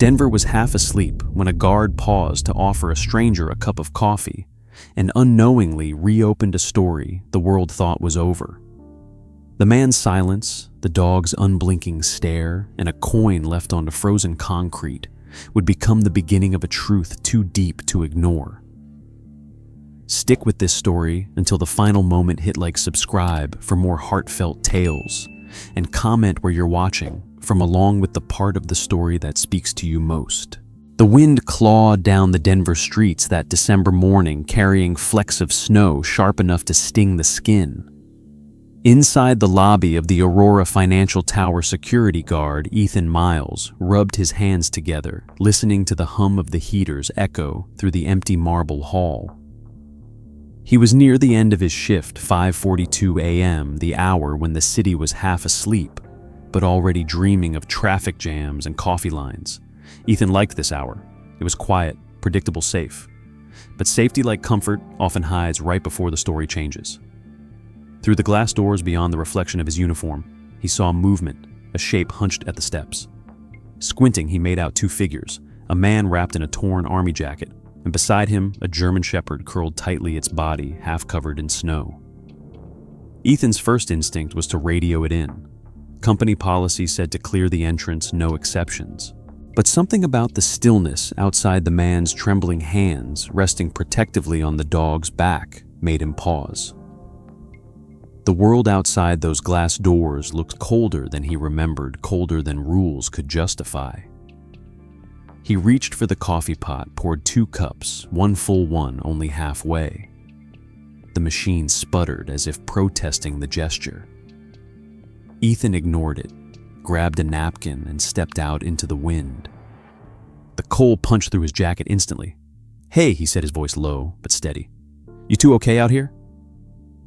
Denver was half asleep when a guard paused to offer a stranger a cup of coffee and unknowingly reopened a story the world thought was over. The man's silence, the dog's unblinking stare, and a coin left onto frozen concrete would become the beginning of a truth too deep to ignore. Stick with this story until the final moment. Hit like, subscribe for more heartfelt tales, and comment where you're watching from along with the part of the story that speaks to you most. The wind clawed down the Denver streets that December morning, carrying flecks of snow sharp enough to sting the skin. Inside the lobby of the Aurora Financial Tower security guard, Ethan Miles rubbed his hands together, listening to the hum of the heaters echo through the empty marble hall. He was near the end of his shift, 5:42 a.m., the hour when the city was half asleep, but already dreaming of traffic jams and coffee lines. Ethan liked this hour. It was quiet, predictable, safe. But safety, like comfort, often hides right before the story changes. Through the glass doors beyond the reflection of his uniform, he saw movement, a shape hunched at the steps. Squinting, he made out two figures, a man wrapped in a torn army jacket, and beside him, a German shepherd curled tightly, its body half covered in snow. Ethan's first instinct was to radio it in. Company policy said to clear the entrance, no exceptions. But something about the stillness outside the man's trembling hands resting protectively on the dog's back made him pause. The world outside those glass doors looked colder than he remembered, colder than rules could justify. He reached for the coffee pot, poured 2 cups, one full one only halfway. The machine sputtered as if protesting the gesture. Ethan ignored it, grabbed a napkin, and stepped out into the wind. The cold punched through his jacket instantly. "Hey," he said, his voice low but steady. "You two okay out here?"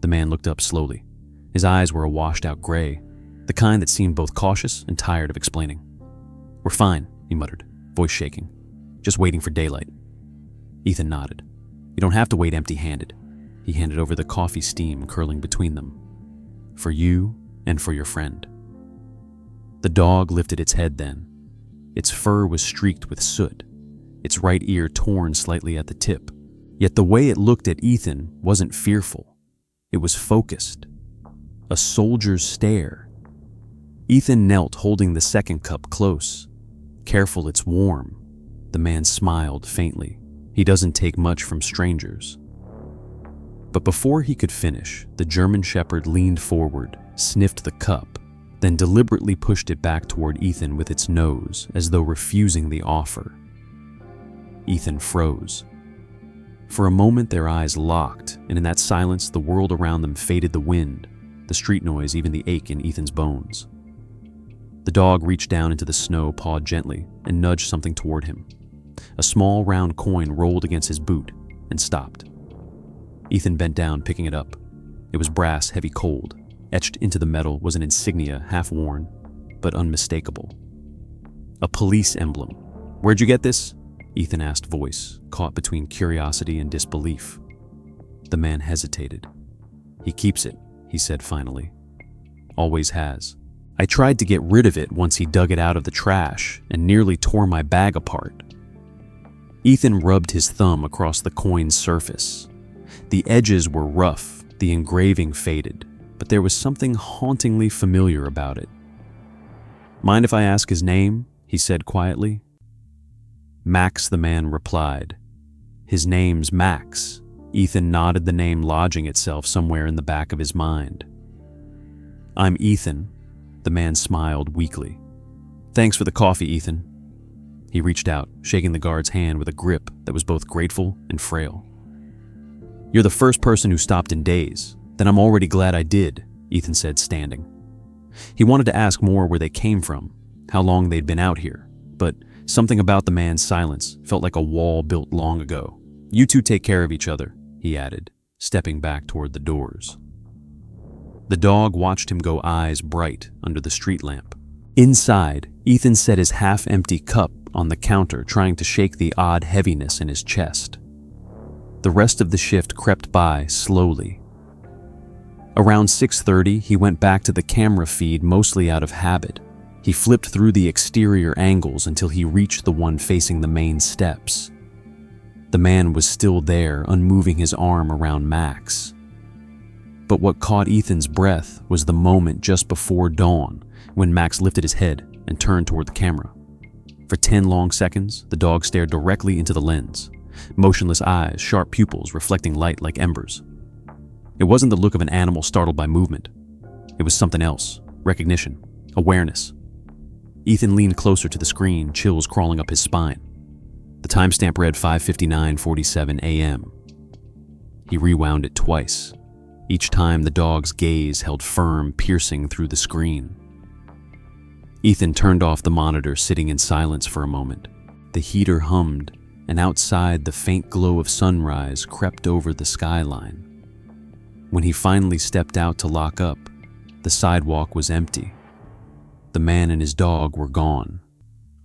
The man looked up slowly. His eyes were a washed-out gray, the kind that seemed both cautious and tired of explaining. "We're fine," he muttered, voice shaking. "Just waiting for daylight." Ethan nodded. "You don't have to wait empty-handed." He handed over the coffee, steam curling between them. "For you and for your friend." The dog lifted its head then. Its fur was streaked with soot, its right ear torn slightly at the tip. Yet the way it looked at Ethan wasn't fearful. It was focused. A soldier's stare. Ethan knelt, holding the second cup close. "Careful, it's warm." The man smiled faintly. He doesn't take much from strangers. But before he could finish, the German shepherd leaned forward, sniffed the cup, then deliberately pushed it back toward Ethan with its nose, as though refusing the offer. Ethan froze. For a moment their eyes locked, and in that silence the world around them faded, the wind, the street noise, even the ache in Ethan's bones. The dog reached down into the snow, pawed gently, and nudged something toward him. A small round coin rolled against his boot and stopped. Ethan bent down, picking it up. It was brass, heavy, cold. Etched into the metal was an insignia, half-worn, but unmistakable. A police emblem. "Where'd you get this?" Ethan asked, voice caught between curiosity and disbelief. The man hesitated. "He keeps it," he said finally. "Always has. I tried to get rid of it once he dug it out of the trash and nearly tore my bag apart." Ethan rubbed his thumb across the coin's surface. The edges were rough, the engraving faded, but there was something hauntingly familiar about it. "Mind if I ask his name?" he said quietly. "Max," the man replied. "His name's Max." Ethan nodded, the name lodging itself somewhere in the back of his mind. "I'm Ethan." The man smiled weakly. "Thanks for the coffee, Ethan." He reached out, shaking the guard's hand with a grip that was both grateful and frail. "You're the first person who stopped in days. Then I'm already glad I did," Ethan said, standing. He wanted to ask more where they came from, how long they'd been out here, but something about the man's silence felt like a wall built long ago. "You two take care of each other," he added, stepping back toward the doors. The dog watched him go, eyes bright under the street lamp. Inside, Ethan set his half-empty cup on the counter, trying to shake the odd heaviness in his chest. The rest of the shift crept by slowly. Around 6:30, he went back to the camera feed, mostly out of habit. He flipped through the exterior angles until he reached the one facing the main steps. The man was still there, unmoving his arm around Max. But what caught Ethan's breath was the moment just before dawn when Max lifted his head and turned toward the camera. For 10 long seconds, the dog stared directly into the lens, motionless eyes, sharp pupils reflecting light like embers. It wasn't the look of an animal startled by movement. It was something else: recognition, awareness. Ethan leaned closer to the screen, chills crawling up his spine. The timestamp read 5:59:47 a.m. He rewound it twice. Each time the dog's gaze held firm, piercing through the screen. Ethan turned off the monitor, sitting in silence for a moment. The heater hummed, and outside the faint glow of sunrise crept over the skyline. When he finally stepped out to lock up, the sidewalk was empty. The man and his dog were gone.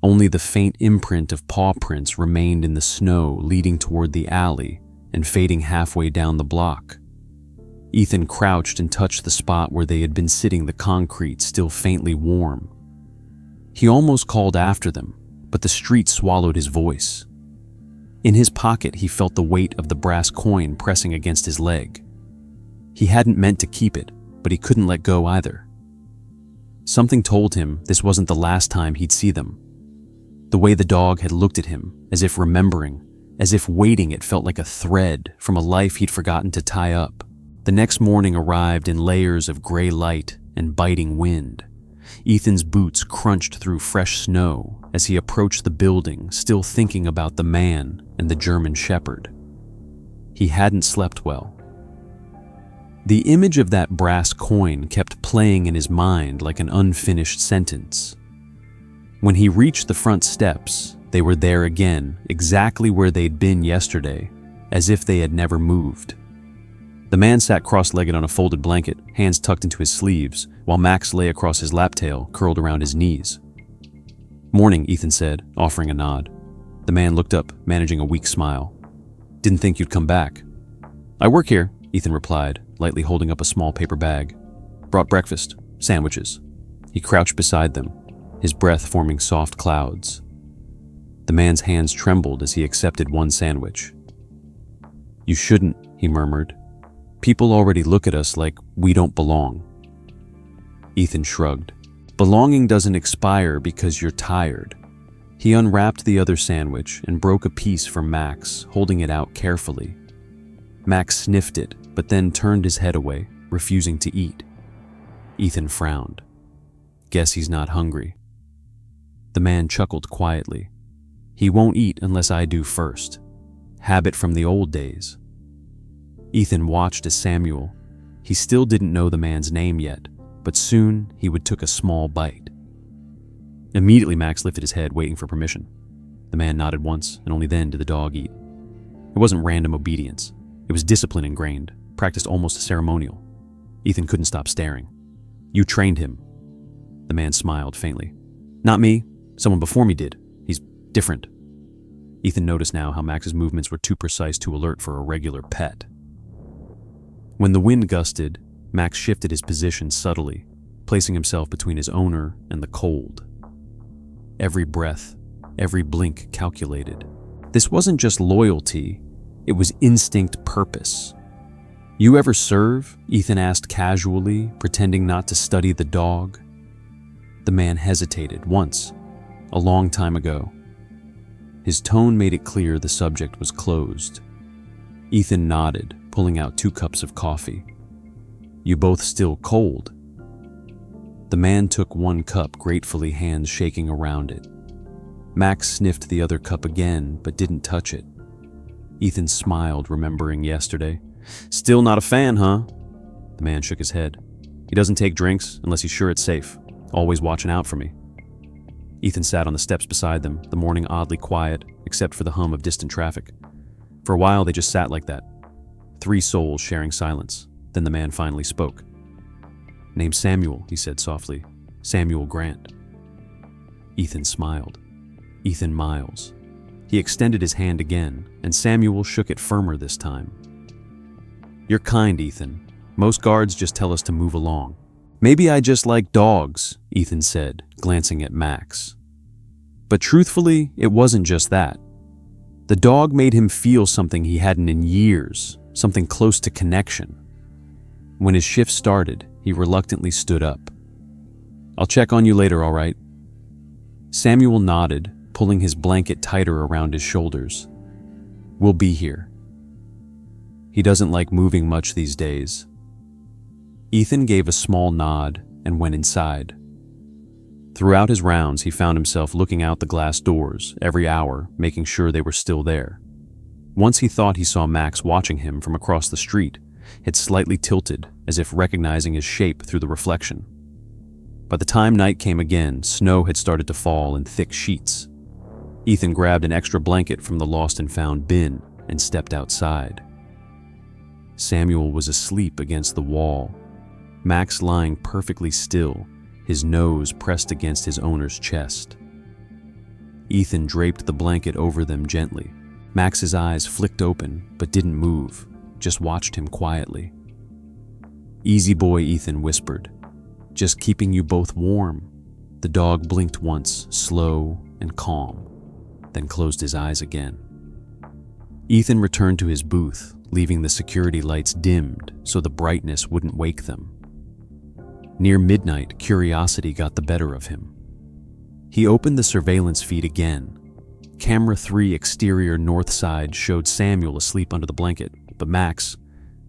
Only the faint imprint of paw prints remained in the snow leading toward the alley and fading halfway down the block. Ethan crouched and touched the spot where they had been sitting, the concrete still faintly warm. He almost called after them, but the street swallowed his voice. In his pocket, he felt the weight of the brass coin pressing against his leg. He hadn't meant to keep it, but he couldn't let go either. Something told him this wasn't the last time he'd see them. The way the dog had looked at him, as if remembering, as if waiting, it felt like a thread from a life he'd forgotten to tie up. The next morning arrived in layers of gray light and biting wind. Ethan's boots crunched through fresh snow as he approached the building, still thinking about the man and the German Shepherd. He hadn't slept well. The image of that brass coin kept playing in his mind like an unfinished sentence. When he reached the front steps, they were there again, exactly where they'd been yesterday, as if they had never moved. The man sat cross-legged on a folded blanket, hands tucked into his sleeves, while Max lay across his lap tail, curled around his knees. "Morning," Ethan said, offering a nod. The man looked up, managing a weak smile. "Didn't think you'd come back." "I work here," Ethan replied, lightly holding up a small paper bag. "Brought breakfast, sandwiches." He crouched beside them, his breath forming soft clouds. The man's hands trembled as he accepted one sandwich. "You shouldn't," he murmured. "People already look at us like we don't belong." Ethan shrugged. "Belonging doesn't expire because you're tired." He unwrapped the other sandwich and broke a piece for Max, holding it out carefully. Max sniffed it, but then turned his head away, refusing to eat. Ethan frowned. "Guess he's not hungry." The man chuckled quietly. "He won't eat unless I do first. Habit from the old days." Ethan watched as Samuel. He still didn't know the man's name yet, but soon he would take a small bite. Immediately Max lifted his head, waiting for permission. The man nodded once, and only then did the dog eat. It wasn't random obedience. It was discipline ingrained, practiced almost ceremonial. Ethan couldn't stop staring. "You trained him." The man smiled faintly. "Not me. Someone before me did. He's different." Ethan noticed now how Max's movements were too precise to alert for a regular pet. When the wind gusted, Max shifted his position subtly, placing himself between his owner and the cold. Every breath, every blink calculated. This wasn't just loyalty, it was instinct purpose. "You ever serve?" Ethan asked casually, pretending not to study the dog. The man hesitated once, a long time ago. His tone made it clear the subject was closed. Ethan nodded, pulling out 2 cups of coffee. "You both still cold?" The man took 1 cup gratefully, hands shaking around it. Max sniffed the other cup again, but didn't touch it. Ethan smiled, remembering yesterday. "Still not a fan, huh?" The man shook his head. "He doesn't take drinks unless he's sure it's safe. Always watching out for me." Ethan sat on the steps beside them, the morning oddly quiet, except for the hum of distant traffic. For a while, they just sat like that. 3 souls sharing silence. Then the man finally spoke. "Name's Samuel," he said softly. "Samuel Grant." Ethan smiled. "Ethan Miles." He extended his hand again, and Samuel shook it firmer this time. "You're kind, Ethan. Most guards just tell us to move along." "Maybe I just like dogs," Ethan said, glancing at Max. But truthfully, it wasn't just that. The dog made him feel something he hadn't in years, something close to connection. When his shift started, he reluctantly stood up. "I'll check on you later, all right?" Samuel nodded, pulling his blanket tighter around his shoulders. "We'll be here." He doesn't like moving much these days. Ethan gave a small nod and went inside. Throughout his rounds, he found himself looking out the glass doors every hour, making sure they were still there. Once he thought he saw Max watching him from across the street, it slightly tilted, as if recognizing his shape through the reflection. By the time night came again, snow had started to fall in thick sheets. Ethan grabbed an extra blanket from the lost and found bin and stepped outside. Samuel was asleep against the wall, Max lying perfectly still, his nose pressed against his owner's chest. Ethan draped the blanket over them gently. Max's eyes flicked open but didn't move, just watched him quietly. "Easy boy," Ethan whispered. "Just keeping you both warm." The dog blinked once, slow and calm, then closed his eyes again. Ethan returned to his booth, leaving the security lights dimmed so the brightness wouldn't wake them. Near midnight, curiosity got the better of him. He opened the surveillance feed again. Camera 3 exterior north side showed Samuel asleep under the blanket, but Max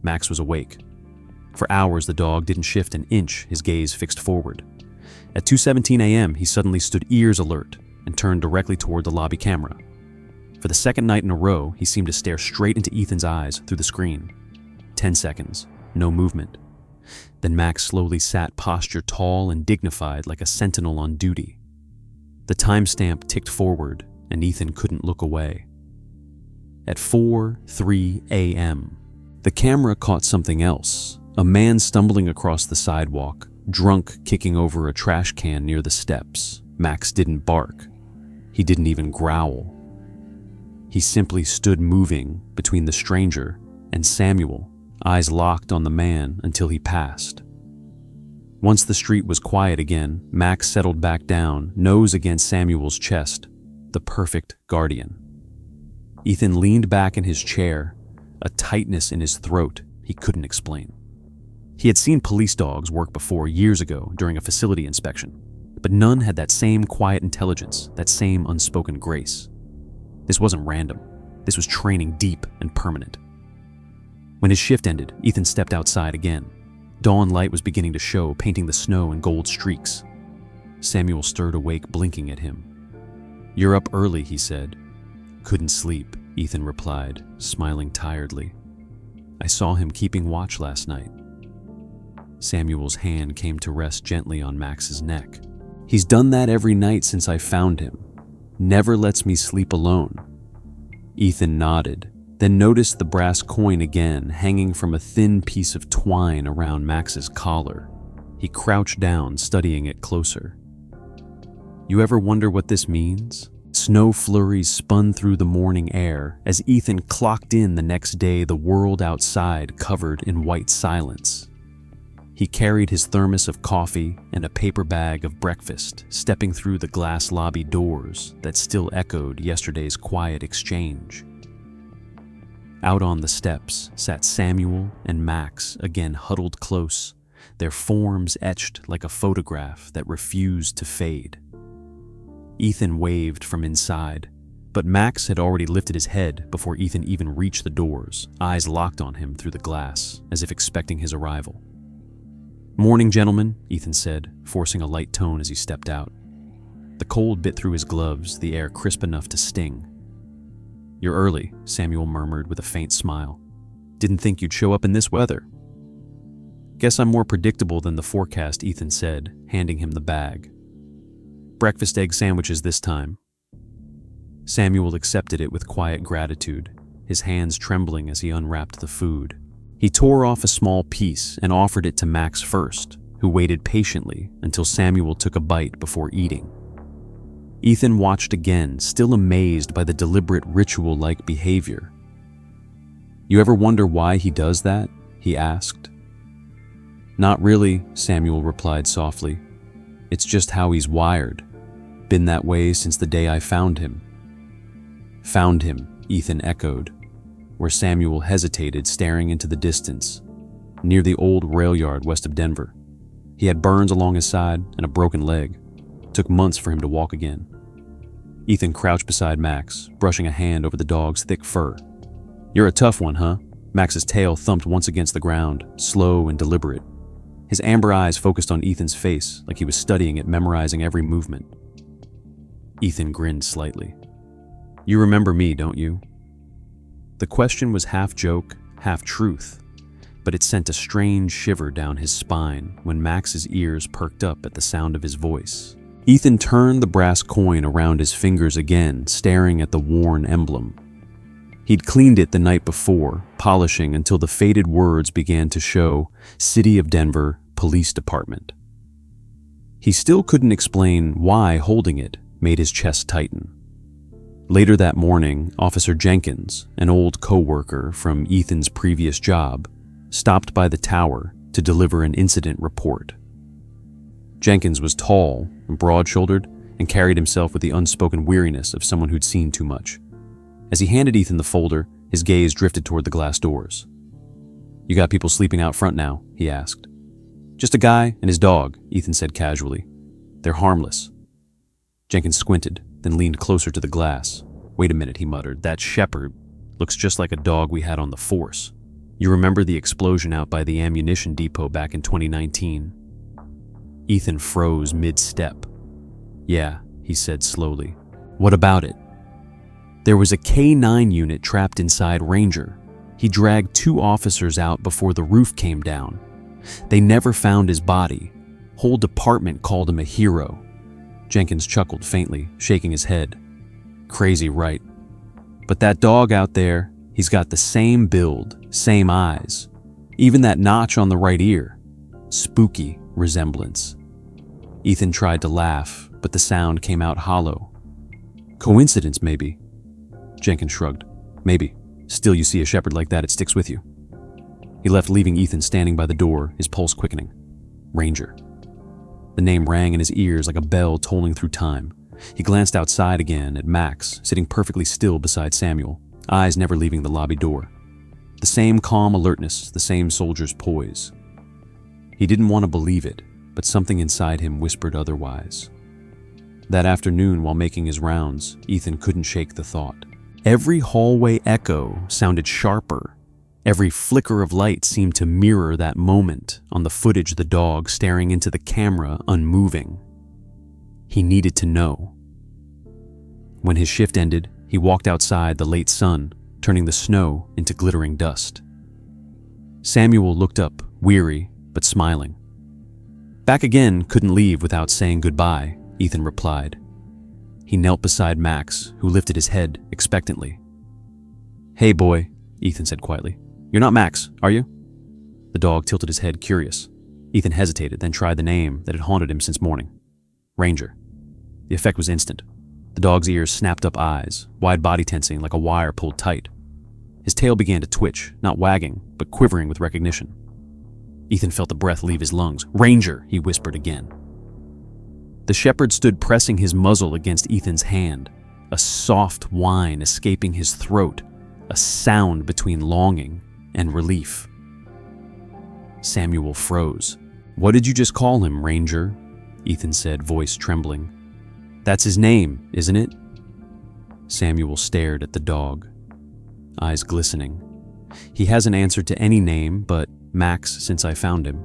was awake. For hours, the dog didn't shift an inch, his gaze fixed forward. At 2:17 a.m., he suddenly stood ears alert and turned directly toward the lobby camera. For the second night in a row, he seemed to stare straight into Ethan's eyes through the screen. 10 seconds, no movement. Then Max slowly sat postured tall and dignified like a sentinel on duty. The timestamp ticked forward, and Ethan couldn't look away. At 4:03 a.m., the camera caught something else, a man stumbling across the sidewalk, drunk, kicking over a trash can near the steps. Max didn't bark. He didn't even growl. He simply stood moving between the stranger and Samuel, eyes locked on the man until he passed. Once the street was quiet again, Max settled back down, nose against Samuel's chest, the perfect guardian. Ethan leaned back in his chair, a tightness in his throat he couldn't explain. He had seen police dogs work before years ago during a facility inspection, but none had that same quiet intelligence, that same unspoken grace. This wasn't random. This was training deep and permanent. When his shift ended, Ethan stepped outside again. Dawn light was beginning to show, painting the snow in gold streaks. Samuel stirred awake, blinking at him. "You're up early," he said. "Couldn't sleep," Ethan replied, smiling tiredly. "I saw him keeping watch last night." Samuel's hand came to rest gently on Max's neck. "He's done that every night since I found him. Never lets me sleep alone." Ethan nodded, then noticed the brass coin again hanging from a thin piece of twine around Max's collar. He crouched down, studying it closer. "You ever wonder what this means?" Snow flurries spun through the morning air as Ethan clocked in the next day, the world outside covered in white silence. He carried his thermos of coffee and a paper bag of breakfast, stepping through the glass lobby doors that still echoed yesterday's quiet exchange. Out on the steps sat Samuel and Max, again huddled close, their forms etched like a photograph that refused to fade. Ethan waved from inside, but Max had already lifted his head before Ethan even reached the doors, eyes locked on him through the glass, as if expecting his arrival. "Morning, gentlemen," Ethan said, forcing a light tone as he stepped out. The cold bit through his gloves, the air crisp enough to sting. "You're early," Samuel murmured with a faint smile. "Didn't think you'd show up in this weather." "Guess I'm more predictable than the forecast," Ethan said, handing him the bag. "Breakfast egg sandwiches this time." Samuel accepted it with quiet gratitude, his hands trembling as he unwrapped the food. He tore off a small piece and offered it to Max first, who waited patiently until Samuel took a bite before eating. Ethan watched again, still amazed by the deliberate ritual-like behavior. "You ever wonder why he does that?" he asked. "Not really," Samuel replied softly. "It's just how he's wired. Been that way since the day I found him." "Found him," Ethan echoed, where Samuel hesitated, staring into the distance, near the old rail yard west of Denver. He had burns along his side and a broken leg. It took months for him to walk again. Ethan crouched beside Max, brushing a hand over the dog's thick fur. "You're a tough one, huh?" Max's tail thumped once against the ground, slow and deliberate. His amber eyes focused on Ethan's face like he was studying it, memorizing every movement. Ethan grinned slightly. "You remember me, don't you?" The question was half joke, half truth, but it sent a strange shiver down his spine when Max's ears perked up at the sound of his voice. Ethan turned the brass coin around his fingers again, staring at the worn emblem. He'd cleaned it the night before, polishing until the faded words began to show City of Denver Police Department. He still couldn't explain why holding it made his chest tighten. Later that morning, Officer Jenkins, an old co-worker from Ethan's previous job, stopped by the tower to deliver an incident report. Jenkins was tall and broad-shouldered and carried himself with the unspoken weariness of someone who'd seen too much. As he handed Ethan the folder, his gaze drifted toward the glass doors. "You got people sleeping out front now?" he asked. "Just a guy and his dog," Ethan said casually. "They're harmless." Jenkins squinted, then leaned closer to the glass. "Wait a minute," he muttered. "That shepherd looks just like a dog we had on the force. You remember the explosion out by the ammunition depot back in 2019? Ethan froze mid-step. "Yeah," he said slowly. "What about it?" "There was a K-9 unit trapped inside Ranger. He dragged 2 officers out before the roof came down. They never found his body. Whole department called him a hero." Jenkins chuckled faintly, shaking his head. "Crazy, right? But that dog out there, he's got the same build, same eyes, even that notch on the right ear. Spooky resemblance." Ethan tried to laugh, but the sound came out hollow. "Coincidence, maybe?" Jenkins shrugged. "Maybe. Still, you see a shepherd like that, it sticks with you." He left, leaving Ethan standing by the door, his pulse quickening. Ranger. The name rang in his ears like a bell tolling through time. He glanced outside again at Max, sitting perfectly still beside Samuel, eyes never leaving the lobby door. The same calm alertness, the same soldier's poise. He didn't want to believe it, but something inside him whispered otherwise. That afternoon, while making his rounds, Ethan couldn't shake the thought. Every hallway echo sounded sharper. Every flicker of light seemed to mirror that moment on the footage, the dog staring into the camera, unmoving. He needed to know. When his shift ended, he walked outside the late sun, turning the snow into glittering dust. Samuel looked up, weary but smiling. "Back again, couldn't leave without saying goodbye," Ethan replied. He knelt beside Max, who lifted his head expectantly. "Hey boy," Ethan said quietly. "You're not Max, are you?" The dog tilted his head, curious. Ethan hesitated, then tried the name that had haunted him since morning. Ranger. The effect was instant. The dog's ears snapped up eyes, wide body tensing like a wire pulled tight. His tail began to twitch, not wagging, but quivering with recognition. Ethan felt the breath leave his lungs. "Ranger," he whispered again. The shepherd stood pressing his muzzle against Ethan's hand, a soft whine escaping his throat, a sound between longing and relief. Samuel froze. "What did you just call him, Ranger?" Ethan said, voice trembling. "That's his name, isn't it?" Samuel stared at the dog, eyes glistening. "He hasn't answered to any name but Max since I found him.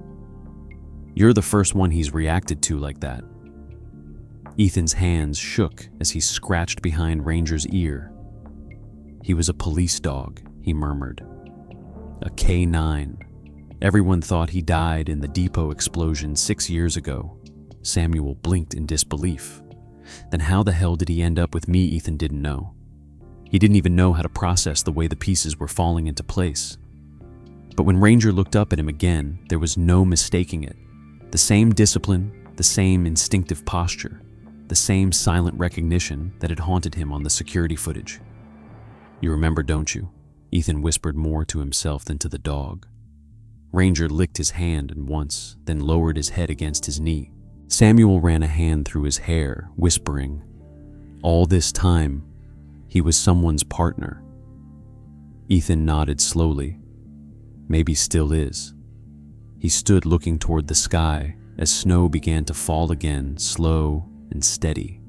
You're the first one he's reacted to like that." Ethan's hands shook as he scratched behind Ranger's ear. "He was a police dog," he murmured. "A K-9. Everyone thought he died in the depot explosion 6 years ago." Samuel blinked in disbelief. Then how the hell did he end up with me? Ethan didn't know. He didn't even know how to process the way the pieces were falling into place. But when Ranger looked up at him again, there was no mistaking it. The same discipline, the same instinctive posture, the same silent recognition that had haunted him on the security footage. "You remember, don't you?" Ethan whispered more to himself than to the dog. Ranger licked his hand once, then lowered his head against his knee. Samuel ran a hand through his hair, whispering, "All this time, he was someone's partner." Ethan nodded slowly. Maybe still is. He stood looking toward the sky as snow began to fall again, slow and steady.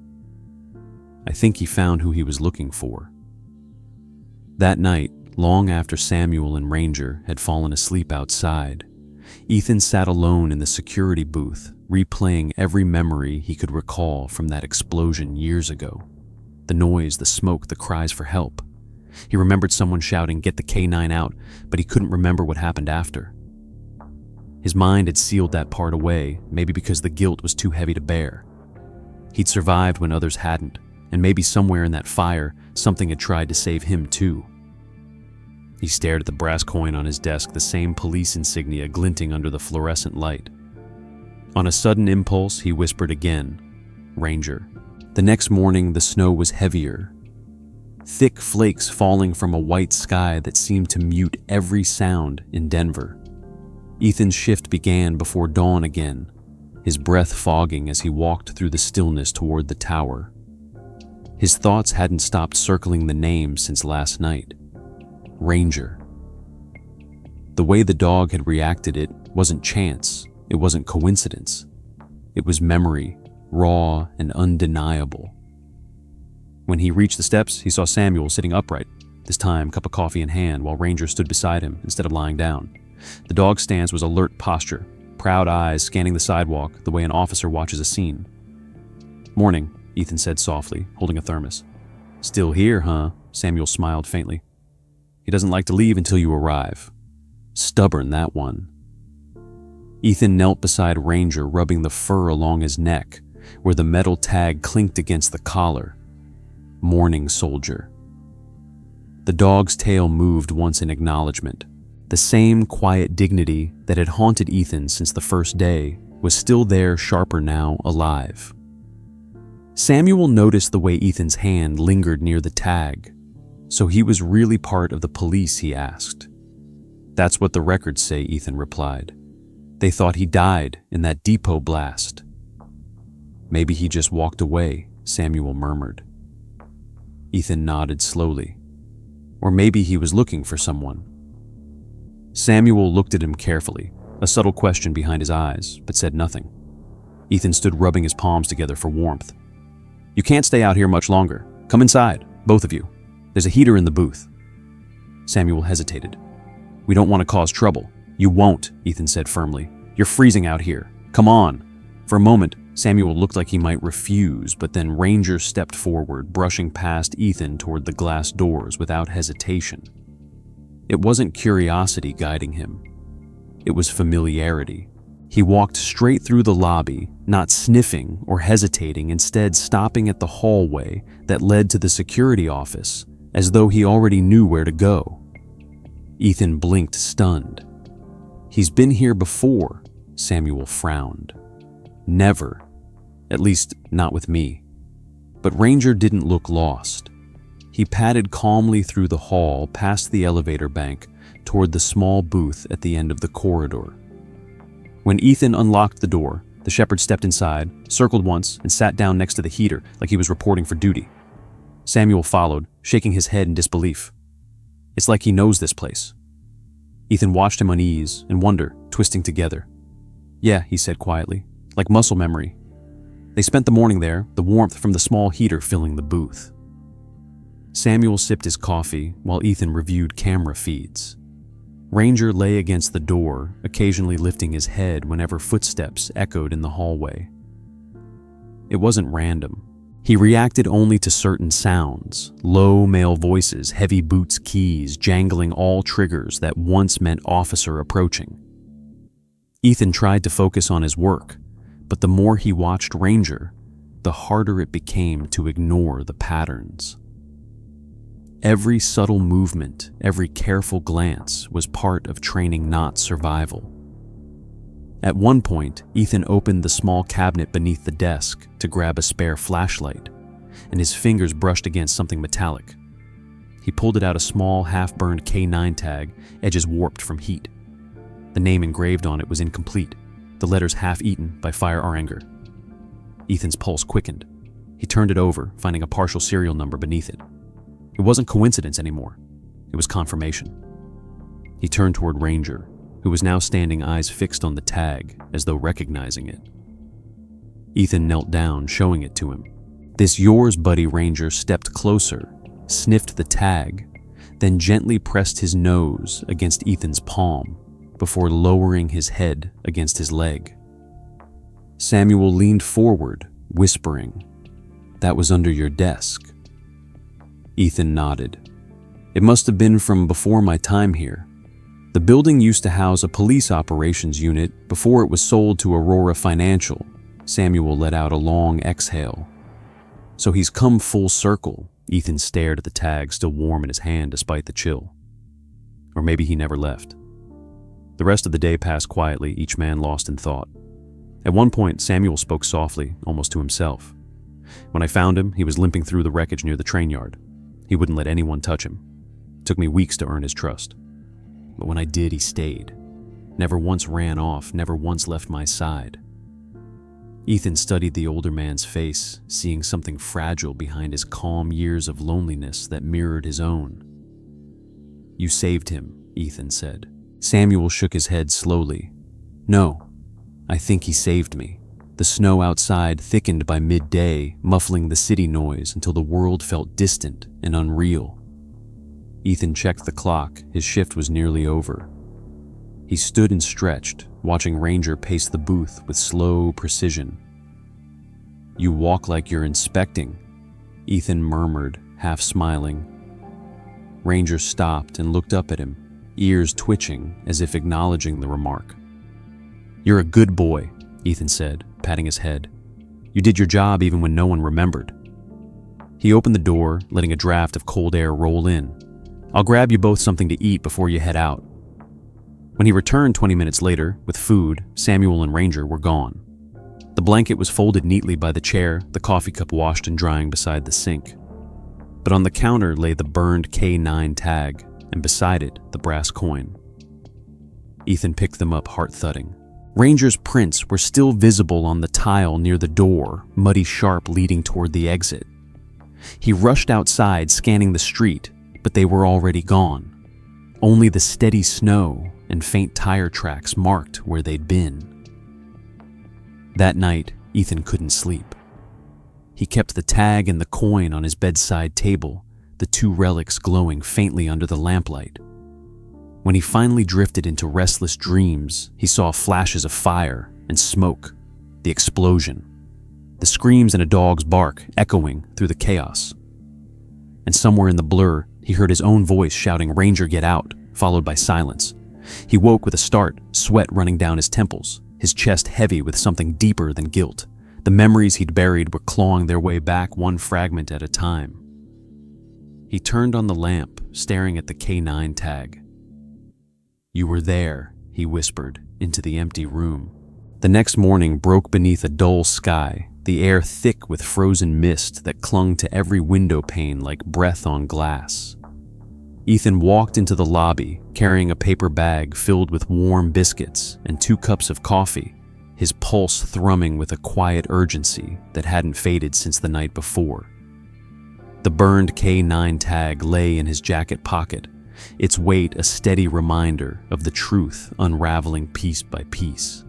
I think he found who he was looking for. That night, long after Samuel and Ranger had fallen asleep outside, Ethan sat alone in the security booth, replaying every memory he could recall from that explosion years ago. The noise, the smoke, the cries for help. He remembered someone shouting, "Get the K9 out," but he couldn't remember what happened after. His mind had sealed that part away, maybe because the guilt was too heavy to bear. He'd survived when others hadn't, and maybe somewhere in that fire, something had tried to save him too. He stared at the brass coin on his desk, the same police insignia glinting under the fluorescent light. On a sudden impulse, he whispered again, "Ranger." The next morning, the snow was heavier, thick flakes falling from a white sky that seemed to mute every sound in Denver. Ethan's shift began before dawn again, his breath fogging as he walked through the stillness toward the tower. His thoughts hadn't stopped circling the name since last night. Ranger. The way the dog had reacted, it wasn't chance, it wasn't coincidence. It was memory, raw and undeniable. When he reached the steps, he saw Samuel sitting upright, this time cup of coffee in hand, while Ranger stood beside him instead of lying down. The dog's stance was alert posture, proud eyes scanning the sidewalk the way an officer watches a scene. "Morning," Ethan said softly, holding a thermos. "Still here, huh?" Samuel smiled faintly. "He doesn't like to leave until you arrive. Stubborn, that one." Ethan knelt beside Ranger, rubbing the fur along his neck, where the metal tag clinked against the collar. "Morning, soldier." The dog's tail moved once in acknowledgement. The same quiet dignity that had haunted Ethan since the first day was still there, sharper now, alive. Samuel noticed the way Ethan's hand lingered near the tag. So he was really part of the police, he asked. "That's what the records say," Ethan replied. "They thought he died in that depot blast." "Maybe he just walked away," Samuel murmured. Ethan nodded slowly. "Or maybe he was looking for someone." Samuel looked at him carefully, a subtle question behind his eyes, but said nothing. Ethan stood rubbing his palms together for warmth. "You can't stay out here much longer. Come inside, both of you. There's a heater in the booth." Samuel hesitated. "We don't want to cause trouble." "You won't," Ethan said firmly. "You're freezing out here. Come on." For a moment, Samuel looked like he might refuse, but then Ranger stepped forward, brushing past Ethan toward the glass doors without hesitation. It wasn't curiosity guiding him. It was familiarity. He walked straight through the lobby, not sniffing or hesitating, instead stopping at the hallway that led to the security office, as though he already knew where to go. Ethan blinked, stunned. "He's been here before," Samuel frowned. "Never. At least, not with me." But Ranger didn't look lost. He padded calmly through the hall, past the elevator bank, toward the small booth at the end of the corridor. When Ethan unlocked the door, the shepherd stepped inside, circled once, and sat down next to the heater like he was reporting for duty. Samuel followed, shaking his head in disbelief. "It's like he knows this place." Ethan watched him unease and wonder, twisting together. "Yeah," he said quietly, "like muscle memory." They spent the morning there, the warmth from the small heater filling the booth. Samuel sipped his coffee while Ethan reviewed camera feeds. Ranger lay against the door, occasionally lifting his head whenever footsteps echoed in the hallway. It wasn't random. He reacted only to certain sounds, low male voices, heavy boots, keys, jangling all triggers that once meant officer approaching. Ethan tried to focus on his work, but the more he watched Ranger, the harder it became to ignore the patterns. Every subtle movement, every careful glance was part of training, not survival. At one point, Ethan opened the small cabinet beneath the desk to grab a spare flashlight, and his fingers brushed against something metallic. He pulled it out, a small, half-burned K9 tag, edges warped from heat. The name engraved on it was incomplete, the letters half-eaten by fire or anger. Ethan's pulse quickened. He turned it over, finding a partial serial number beneath it. It wasn't coincidence anymore. It was confirmation. He turned toward Ranger, who was now standing eyes fixed on the tag, as though recognizing it. Ethan knelt down, showing it to him. "This yours, buddy." Ranger stepped closer, sniffed the tag, then gently pressed his nose against Ethan's palm before lowering his head against his leg. Samuel leaned forward, whispering, "That was under your desk." Ethan nodded. "It must have been from before my time here. The building used to house a police operations unit before it was sold to Aurora Financial." Samuel let out a long exhale. "So he's come full circle." Ethan stared at the tag, still warm in his hand despite the chill. Or maybe he never left. The rest of the day passed quietly, each man lost in thought. At one point, Samuel spoke softly, almost to himself. "When I found him, he was limping through the wreckage near the train yard. He wouldn't let anyone touch him. It took me weeks to earn his trust. But when I did, he stayed. Never once ran off, never once left my side." Ethan studied the older man's face, seeing something fragile behind his calm years of loneliness that mirrored his own. "You saved him," Ethan said. Samuel shook his head slowly. "No, I think he saved me." The snow outside thickened by midday, muffling the city noise until the world felt distant and unreal. Ethan checked the clock. His shift was nearly over. He stood and stretched, watching Ranger pace the booth with slow precision. "You walk like you're inspecting," Ethan murmured, half smiling. Ranger stopped and looked up at him, ears twitching as if acknowledging the remark. "You're a good boy," Ethan said, patting his head. "You did your job even when no one remembered." He opened the door, letting a draft of cold air roll in. "I'll grab you both something to eat before you head out." When he returned 20 minutes later, with food, Samuel and Ranger were gone. The blanket was folded neatly by the chair, the coffee cup washed and drying beside the sink. But on the counter lay the burned K9 tag, and beside it, the brass coin. Ethan picked them up, heart-thudding. Ranger's prints were still visible on the tile near the door, muddy sharp leading toward the exit. He rushed outside, scanning the street, but they were already gone. Only the steady snow and faint tire tracks marked where they'd been. That night, Ethan couldn't sleep. He kept the tag and the coin on his bedside table, the two relics glowing faintly under the lamplight. When he finally drifted into restless dreams, he saw flashes of fire and smoke, the explosion, the screams and a dog's bark echoing through the chaos. And somewhere in the blur, he heard his own voice shouting, "Ranger, get out," followed by silence. He woke with a start, sweat running down his temples, his chest heavy with something deeper than guilt. The memories he'd buried were clawing their way back, one fragment at a time. He turned on the lamp, staring at the K9 tag. "You were there," he whispered, into the empty room. The next morning broke beneath a dull sky, the air thick with frozen mist that clung to every window pane like breath on glass. Ethan walked into the lobby, carrying a paper bag filled with warm biscuits and 2 cups of coffee, his pulse thrumming with a quiet urgency that hadn't faded since the night before. The burned K9 tag lay in his jacket pocket, its weight a steady reminder of the truth unraveling piece by piece.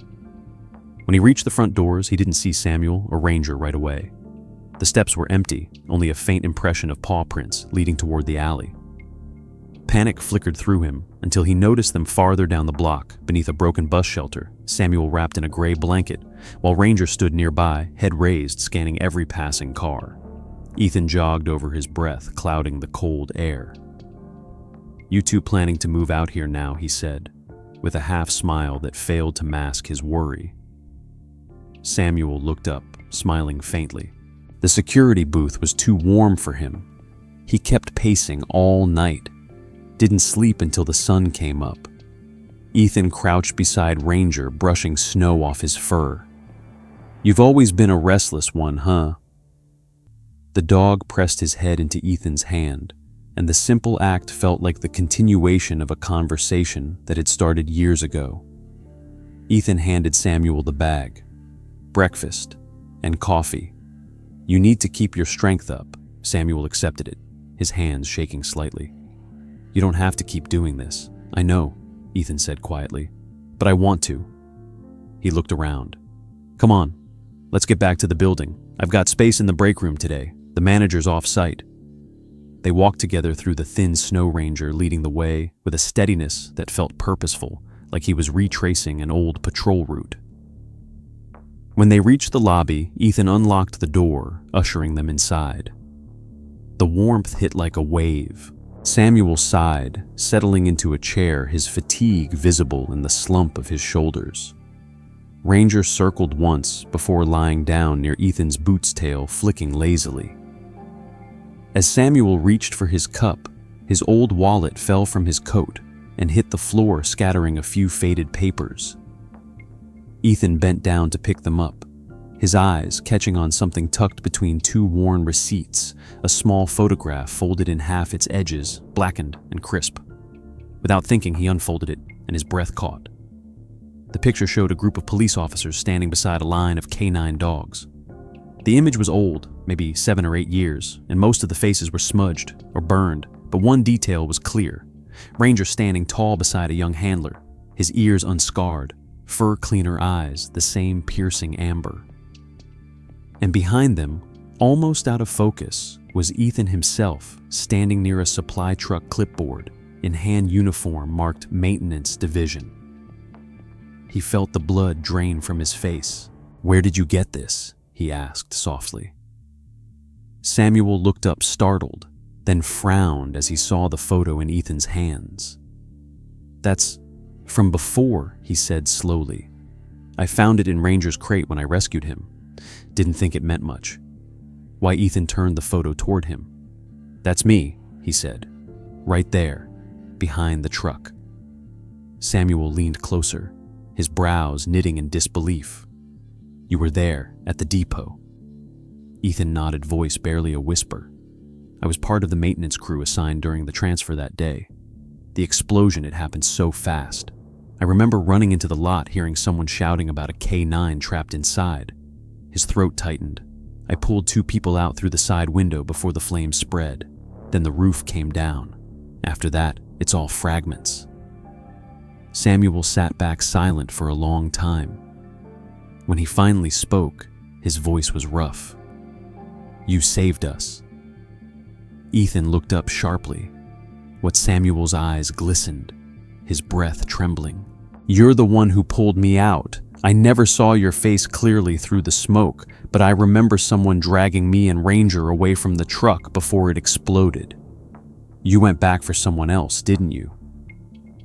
When he reached the front doors, he didn't see Samuel or Ranger right away. The steps were empty, only a faint impression of paw prints leading toward the alley. Panic flickered through him until he noticed them farther down the block, beneath a broken bus shelter, Samuel wrapped in a gray blanket, while Ranger stood nearby, head raised, scanning every passing car. Ethan jogged over his breath, clouding the cold air. "You two planning to move out here now," he said, with a half smile that failed to mask his worry. Samuel looked up, smiling faintly. The security booth was too warm for him. He kept pacing all night, didn't sleep until the sun came up. Ethan crouched beside Ranger, brushing snow off his fur. "You've always been a restless one, huh?" The dog pressed his head into Ethan's hand, and the simple act felt like the continuation of a conversation that had started years ago. Ethan handed Samuel the bag. Breakfast and coffee. You need to keep your strength up. Samuel accepted it, his hands shaking slightly. You don't have to keep doing this. I know, Ethan said quietly, but I want to. He looked around. Come on, let's get back to the building. I've got space in the break room today. The manager's off-site. They walked together through the thin snow ranger, leading the way with a steadiness that felt purposeful, like he was retracing an old patrol route. When they reached the lobby, Ethan unlocked the door, ushering them inside. The warmth hit like a wave. Samuel sighed, settling into a chair, his fatigue visible in the slump of his shoulders. Ranger circled once before lying down near Ethan's boot's tail, flicking lazily. As Samuel reached for his cup, his old wallet fell from his coat and hit the floor, scattering a few faded papers. Ethan bent down to pick them up, his eyes catching on something tucked between two worn receipts, a small photograph folded in half, its edges blackened and crisp. Without thinking, he unfolded it, and his breath caught. The picture showed a group of police officers standing beside a line of canine dogs. The image was old, maybe 7 or 8 years, and most of the faces were smudged or burned, but one detail was clear. Ranger standing tall beside a young handler, his ears unscarred, fur cleaner eyes the same piercing amber. And behind them, almost out of focus, was Ethan himself, standing near a supply truck clipboard, in hand uniform marked Maintenance Division. He felt the blood drain from his face. "Where did you get this?" he asked softly. Samuel looked up startled, then frowned as he saw the photo in Ethan's hands. "That's from before," he said slowly. "I found it in Ranger's crate when I rescued him. Didn't think it meant much." Why, Ethan turned the photo toward him. "That's me," he said. "Right there, behind the truck." Samuel leaned closer, his brows knitting in disbelief. "You were there, at the depot." Ethan nodded, voice barely a whisper. "I was part of the maintenance crew assigned during the transfer that day. The explosion had happened so fast. I remember running into the lot, hearing someone shouting about a K9 trapped inside." His throat tightened. "I pulled 2 people out through the side window before the flames spread. Then the roof came down. After that, it's all fragments." Samuel sat back silent for a long time. When he finally spoke, his voice was rough. "You saved us." Ethan looked up sharply. What Samuel's eyes glistened, his breath trembling. "You're the one who pulled me out. I never saw your face clearly through the smoke, but I remember someone dragging me and Ranger away from the truck before it exploded. You went back for someone else, didn't you?"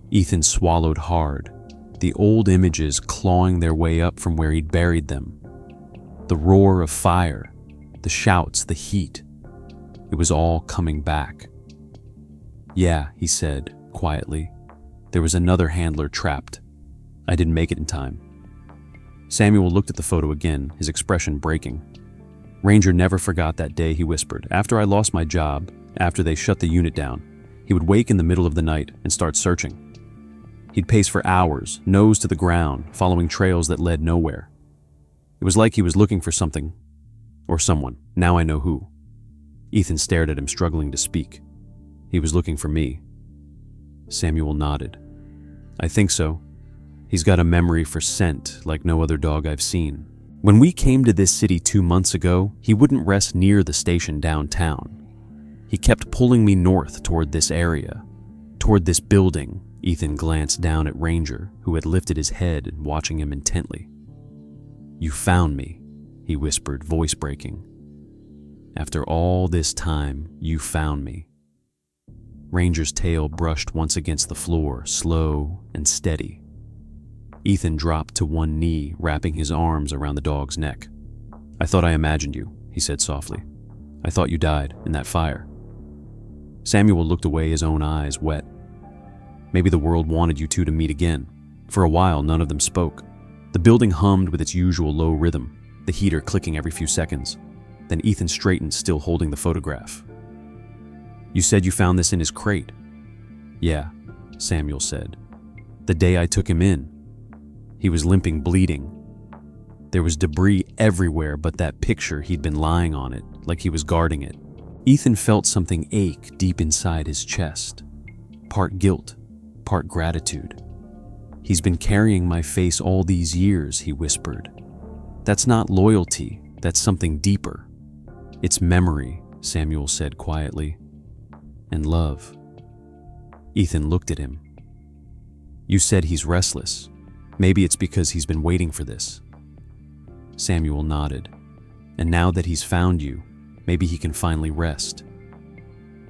Ethan swallowed hard, the old images clawing their way up from where he'd buried them. The roar of fire, the shouts, the heat. It was all coming back. "Yeah," he said quietly. "There was another handler trapped. I didn't make it in time." Samuel looked at the photo again, his expression breaking. "Ranger never forgot that day," he whispered. "After I lost my job, after they shut the unit down, he would wake in the middle of the night and start searching. He'd pace for hours, nose to the ground, following trails that led nowhere. It was like he was looking for something, or someone. Now I know who." Ethan stared at him, struggling to speak. "He was looking for me." Samuel nodded. "I think so. He's got a memory for scent like no other dog I've seen. When we came to this city 2 months ago, he wouldn't rest near the station downtown. He kept pulling me north toward this area, toward this building." Ethan glanced down at Ranger, who had lifted his head and watching him intently. "You found me," he whispered, voice breaking. "After all this time, you found me." Ranger's tail brushed once against the floor, slow and steady. Ethan dropped to one knee, wrapping his arms around the dog's neck. "I thought I imagined you," he said softly. "I thought you died in that fire." Samuel looked away, his own eyes wet. "Maybe the world wanted you two to meet again." For a while, none of them spoke. The building hummed with its usual low rhythm, the heater clicking every few seconds. Then Ethan straightened, still holding the photograph. "You said you found this in his crate." "Yeah," Samuel said. "The day I took him in." He was limping, bleeding. There was debris everywhere but that picture. He'd been lying on it, like he was guarding it. Ethan felt something ache deep inside his chest. Part guilt, part gratitude. "He's been carrying my face all these years," he whispered. "That's not loyalty, that's something deeper." "It's memory," Samuel said quietly. "And love." Ethan looked at him. "You said he's restless. Maybe it's because he's been waiting for this." Samuel nodded. "And now that he's found you, maybe he can finally rest."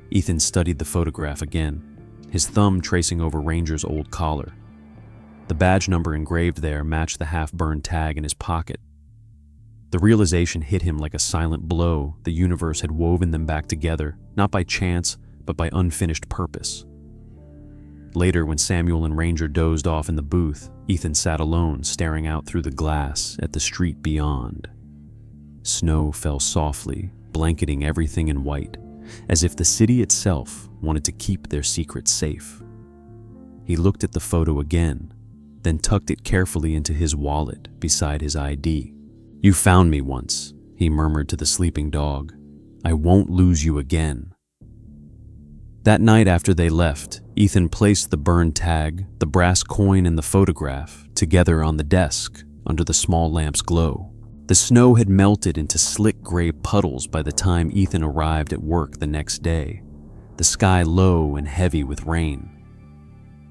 Ethan studied the photograph again, his thumb tracing over Ranger's old collar. The badge number engraved there matched the half-burned tag in his pocket. The realization hit him like a silent blow. The universe had woven them back together, not by chance, but by unfinished purpose. Later, when Samuel and Ranger dozed off in the booth, Ethan sat alone, staring out through the glass at the street beyond. Snow fell softly, blanketing everything in white, as if the city itself wanted to keep their secret safe. He looked at the photo again, then tucked it carefully into his wallet beside his ID. "You found me once," he murmured to the sleeping dog. "I won't lose you again." That night after they left, Ethan placed the burned tag, the brass coin, and the photograph together on the desk under the small lamp's glow. The snow had melted into slick gray puddles by the time Ethan arrived at work the next day, the sky low and heavy with rain.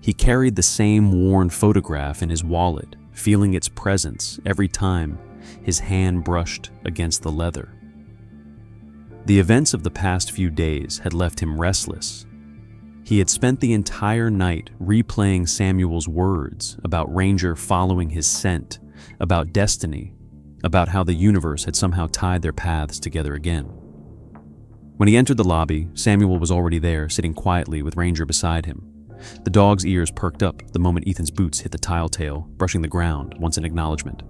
He carried the same worn photograph in his wallet, feeling its presence every time his hand brushed against the leather. The events of the past few days had left him restless. He had spent the entire night replaying Samuel's words about Ranger following his scent, about destiny, about how the universe had somehow tied their paths together again. When he entered the lobby, Samuel was already there, sitting quietly with Ranger beside him. The dog's ears perked up the moment Ethan's boots hit the tile tail, brushing the ground once in acknowledgement.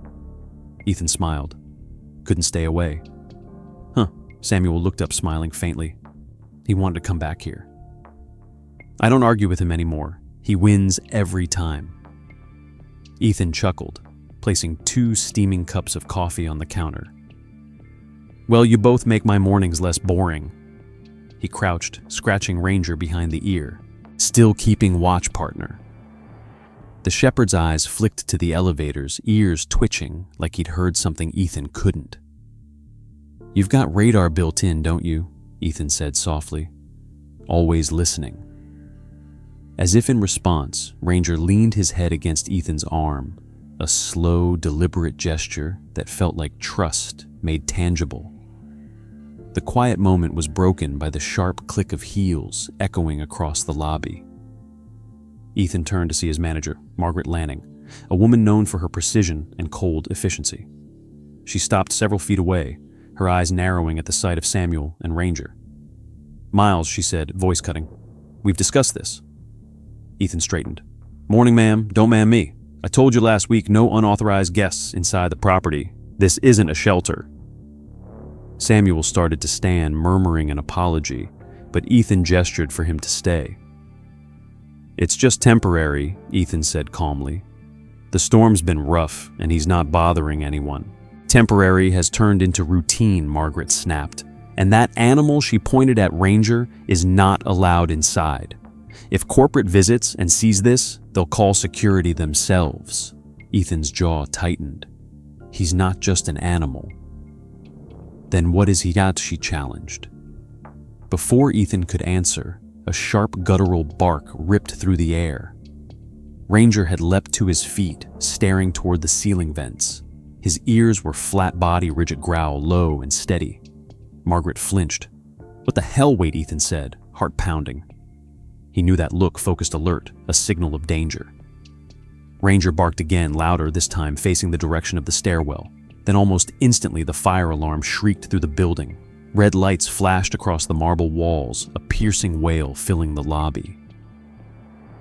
Ethan smiled. Couldn't stay away. "Huh." Samuel looked up, smiling faintly. He wanted to come back here. "I don't argue with him anymore. He wins every time." Ethan chuckled, placing 2 steaming cups of coffee on the counter. "Well, you both make my mornings less boring." He crouched, scratching Ranger behind the ear, still keeping watch, partner. The shepherd's eyes flicked to the elevators, ears twitching like he'd heard something Ethan couldn't. "You've got radar built in, don't you?" Ethan said softly. "Always listening." As if in response, Ranger leaned his head against Ethan's arm, a slow, deliberate gesture that felt like trust made tangible. The quiet moment was broken by the sharp click of heels echoing across the lobby. Ethan turned to see his manager, Margaret Lanning, a woman known for her precision and cold efficiency. She stopped several feet away, her eyes narrowing at the sight of Samuel and Ranger. "Miles," she said, voice cutting. "We've discussed this." Ethan straightened. "Morning, ma'am. Don't man me. I told you last week no unauthorized guests inside the property. This isn't a shelter." Samuel started to stand, murmuring an apology, but Ethan gestured for him to stay. "It's just temporary," Ethan said calmly. "The storm's been rough, and he's not bothering anyone." "Temporary has turned into routine," Margaret snapped. "And that animal," she pointed at Ranger, "is not allowed inside. If corporate visits and sees this, they'll call security themselves." Ethan's jaw tightened. "He's not just an animal." "Then what is he got?" she challenged. Before Ethan could answer, a sharp guttural bark ripped through the air. Ranger had leapt to his feet, staring toward the ceiling vents. His ears were flat-body, rigid growl, low and steady. Margaret flinched. "What the hell?" Wait, Ethan said, heart pounding. He knew that look, focused alert, a signal of danger. Ranger barked again, louder this time, facing the direction of the stairwell. Then almost instantly the fire alarm shrieked through the building. Red lights flashed across the marble walls, a piercing wail filling the lobby.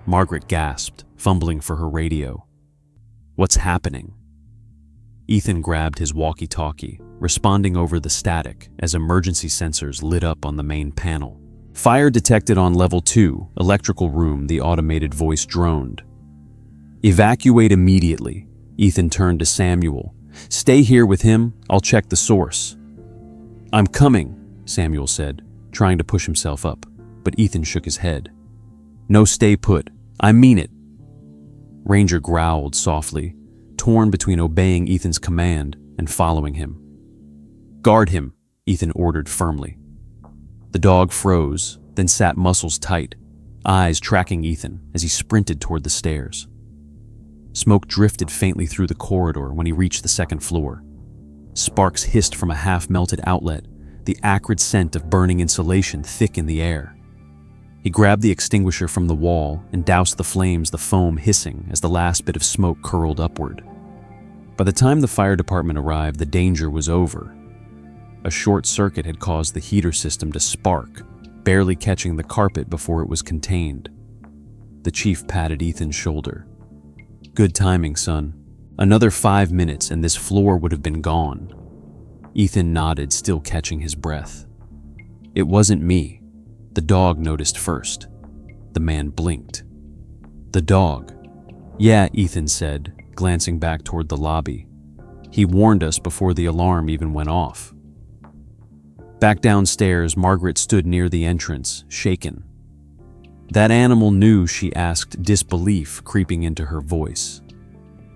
Margaret gasped, fumbling for her radio. "What's happening?" Ethan grabbed his walkie-talkie, responding over the static as emergency sensors lit up on the main panel. "Fire detected on level 2, electrical room," the automated voice droned. "Evacuate immediately. Ethan turned to Samuel. "Stay here with him. I'll check the source." "I'm coming," Samuel said, trying to push himself up, but Ethan shook his head. "No, stay put. I mean it." Ranger growled softly, torn between obeying Ethan's command and following him. "Guard him," Ethan ordered firmly. The dog froze, then sat muscles tight, eyes tracking Ethan as he sprinted toward the stairs. Smoke drifted faintly through the corridor when he reached the second floor. Sparks hissed from a half-melted outlet, the acrid scent of burning insulation thick in the air. He grabbed the extinguisher from the wall and doused the flames, the foam hissing as the last bit of smoke curled upward. By the time the fire department arrived, the danger was over. A short circuit had caused the heater system to spark, barely catching the carpet before it was contained. The chief patted Ethan's shoulder. "Good timing, son. Another 5 minutes and this floor would have been gone." Ethan nodded, still catching his breath. "It wasn't me." The dog noticed first. The man blinked. "The dog?" "Yeah," Ethan said, glancing back toward the lobby. "He warned us before the alarm even went off." Back downstairs, Margaret stood near the entrance, shaken. "That animal knew?" she asked, disbelief creeping into her voice.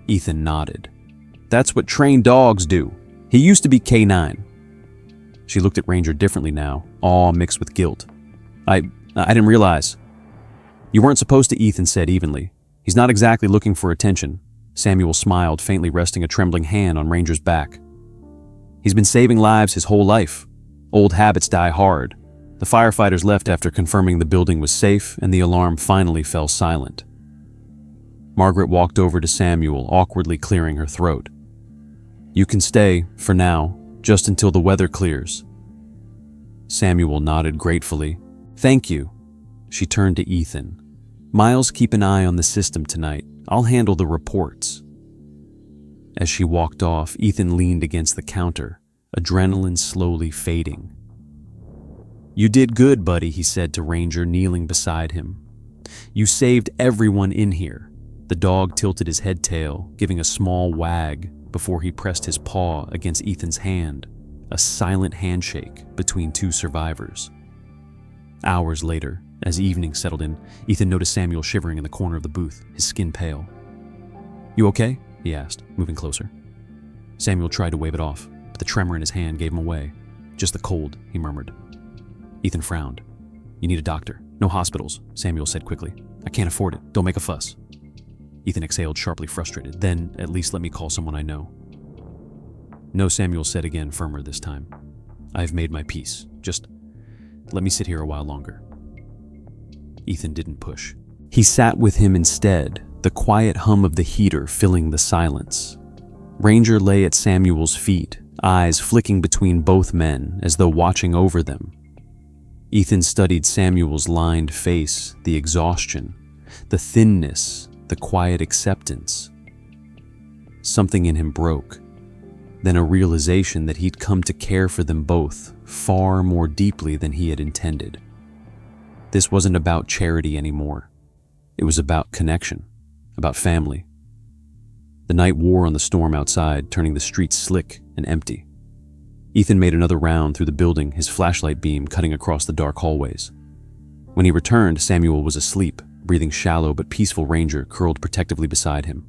Ethan nodded. "That's what trained dogs do. He used to be K9. She looked at Ranger differently now, awe mixed with guilt. I didn't realize." "You weren't supposed to," Ethan said evenly. "He's not exactly looking for attention." Samuel smiled, faintly resting a trembling hand on Ranger's back. "He's been saving lives his whole life. Old habits die hard." The firefighters left after confirming the building was safe, and the alarm finally fell silent. Margaret walked over to Samuel, awkwardly clearing her throat. "You can stay, for now, just until the weather clears." Samuel nodded gratefully. "Thank you." She turned to Ethan. "Miles, keep an eye on the system tonight. I'll handle the reports." As she walked off, Ethan leaned against the counter, adrenaline slowly fading. "You did good, buddy," he said to Ranger, kneeling beside him. "You saved everyone in here." The dog tilted his head tail, giving a small wag before he pressed his paw against Ethan's hand, a silent handshake between two survivors. Hours later, as evening settled in, Ethan noticed Samuel shivering in the corner of the booth, his skin pale. "You okay?" he asked, moving closer. Samuel tried to wave it off, but the tremor in his hand gave him away. "Just the cold," he murmured. Ethan frowned. "You need a doctor. No hospitals," Samuel said quickly. "I can't afford it. Don't make a fuss." Ethan exhaled, sharply frustrated. "Then, at least let me call someone I know." "No," Samuel said again, firmer this time. "I have made my peace. Just let me sit here a while longer." Ethan didn't push. He sat with him instead, the quiet hum of the heater filling the silence. Ranger lay at Samuel's feet, eyes flicking between both men as though watching over them. Ethan studied Samuel's lined face, the exhaustion, the thinness, the quiet acceptance. Something in him broke, then a realization that he'd come to care for them both far more deeply than he had intended. This wasn't about charity anymore. It was about connection, about family. The night wore on the storm outside, turning the streets slick and empty. Ethan made another round through the building, his flashlight beam cutting across the dark hallways. When he returned, Samuel was asleep, breathing shallow but peaceful. Ranger curled protectively beside him.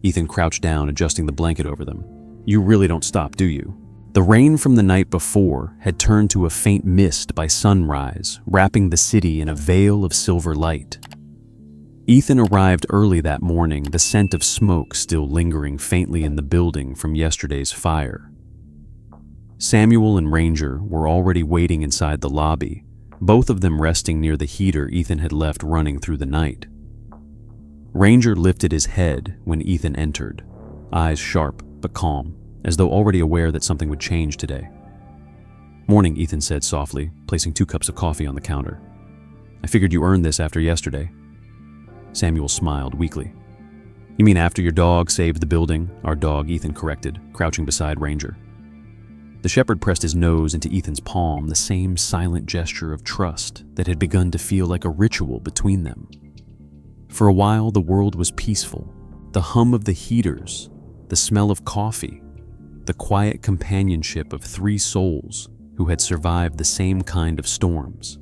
Ethan crouched down, adjusting the blanket over them. "You really don't stop, do you?" The rain from the night before had turned to a faint mist by sunrise, wrapping the city in a veil of silver light. Ethan arrived early that morning, the scent of smoke still lingering faintly in the building from yesterday's fire. Samuel and Ranger were already waiting inside the lobby, both of them resting near the heater Ethan had left running through the night. Ranger lifted his head when Ethan entered, eyes sharp but calm, as though already aware that something would change today. "Morning," Ethan said softly, placing 2 cups of coffee on the counter. "I figured you earned this after yesterday." Samuel smiled weakly. "You mean after your dog saved the building?" "Our dog," Ethan corrected, crouching beside Ranger. The shepherd pressed his nose into Ethan's palm, the same silent gesture of trust that had begun to feel like a ritual between them. For a while, the world was peaceful, The hum of the heaters, the smell of coffee, the quiet companionship of three souls who had survived the same kind of storms.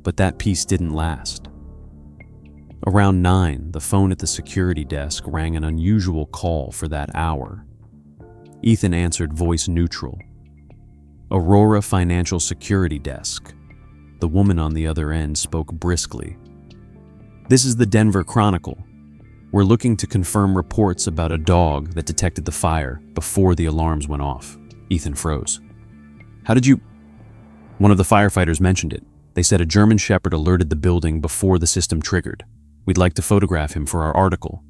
But that peace didn't last. Around 9, the phone at the security desk rang an unusual call for that hour. Ethan answered, voice neutral. Aurora Financial Security Desk. The woman on the other end spoke briskly. This is the Denver Chronicle. We're looking to confirm reports about a dog that detected the fire before the alarms went off. Ethan froze. How did you... One of the firefighters mentioned it. They said a German Shepherd alerted the building before the system triggered. We'd like to photograph him for our article.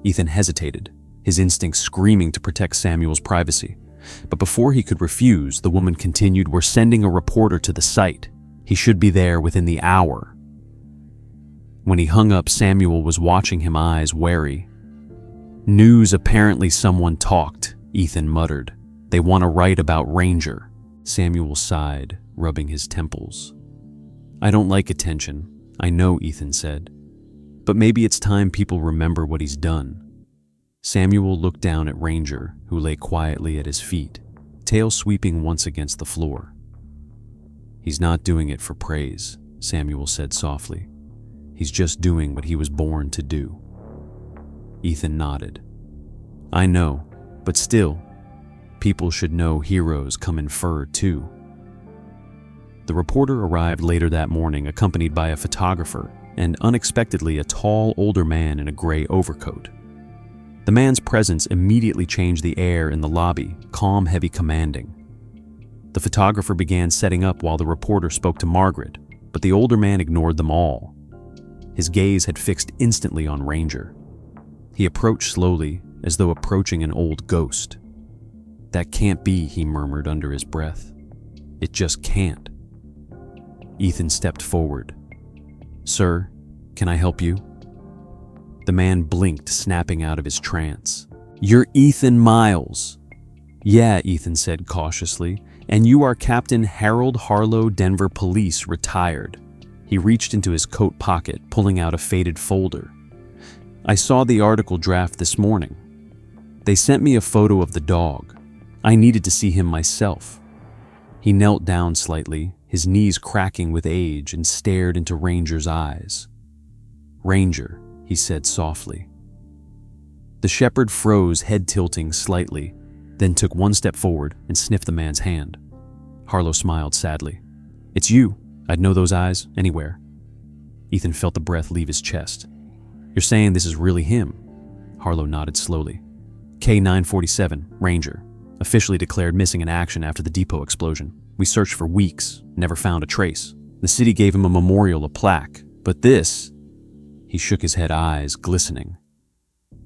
Ethan hesitated, his instincts screaming to protect Samuel's privacy. But before he could refuse, the woman continued, we're sending a reporter to the site. He should be there within the hour. When he hung up, Samuel was watching him, eyes wary. News, apparently someone talked, Ethan muttered. They want to write about Ranger. Samuel sighed, rubbing his temples. I don't like attention, I know, Ethan said. But maybe it's time people remember what he's done. Samuel looked down at Ranger, who lay quietly at his feet, tail sweeping once against the floor. He's not doing it for praise, Samuel said softly. He's just doing what he was born to do. Ethan nodded. I know, but still, people should know heroes come in fur too. The reporter arrived later that morning, accompanied by a photographer and unexpectedly a tall, older man in a gray overcoat. The man's presence immediately changed the air in the lobby, calm, heavy, commanding. The photographer began setting up while the reporter spoke to Margaret, but the older man ignored them all. His gaze had fixed instantly on Ranger. He approached slowly, as though approaching an old ghost. That can't be, he murmured under his breath. It just can't. Ethan stepped forward. Sir, can I help you? The man blinked, snapping out of his trance. You're Ethan Miles. Yeah, Ethan said cautiously, and you are Captain Harold Harlow, Denver Police, retired. He reached into his coat pocket, pulling out a faded folder. I saw the article draft this morning. They sent me a photo of the dog. I needed to see him myself. He knelt down slightly, his knees cracking with age, and stared into Ranger's eyes. Ranger, he said softly. The shepherd froze, head tilting slightly, then took one step forward and sniffed the man's hand. Harlow smiled sadly. It's you. I'd know those eyes anywhere. Ethan felt the breath leave his chest. You're saying this is really him? Harlow nodded slowly. K-947, Ranger, officially declared missing in action after the depot explosion. We searched for weeks, never found a trace. The city gave him a memorial, a plaque. But this... He shook his head, eyes glistening.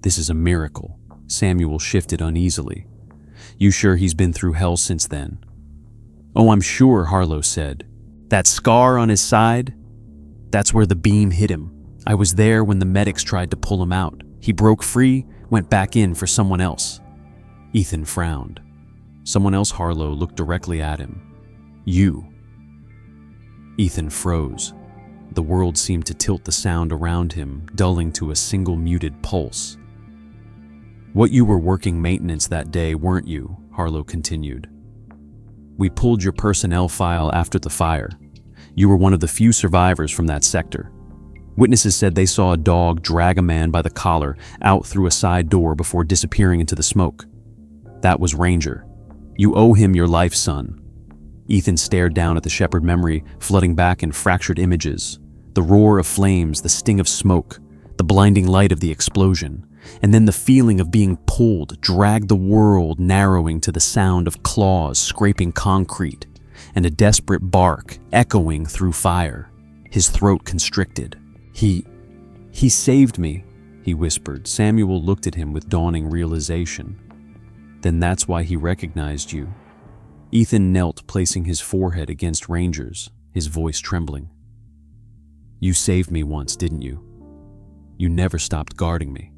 This is a miracle. Samuel shifted uneasily. You sure he's been through hell since then? Oh, I'm sure, Harlow said. That scar on his side? That's where the beam hit him. I was there when the medics tried to pull him out. He broke free, went back in for someone else. Ethan frowned. Someone else? Harlow looked directly at him. You. Ethan froze. The world seemed to tilt the sound around him, dulling to a single muted pulse. What you were working maintenance that day, weren't you? Harlow continued. We pulled your personnel file after the fire. You were one of the few survivors from that sector. Witnesses said they saw a dog drag a man by the collar out through a side door before disappearing into the smoke. That was Ranger. You owe him your life, son. Ethan stared down at the shepherd, memory flooding back in fractured images. The roar of flames, the sting of smoke, the blinding light of the explosion, and then the feeling of being pulled, dragged, the world narrowing to the sound of claws scraping concrete, and a desperate bark echoing through fire. His throat constricted. He saved me, he whispered. Samuel looked at him with dawning realization. Then that's why he recognized you. Ethan knelt, placing his forehead against Ranger's, his voice trembling. You saved me once, didn't you? You never stopped guarding me.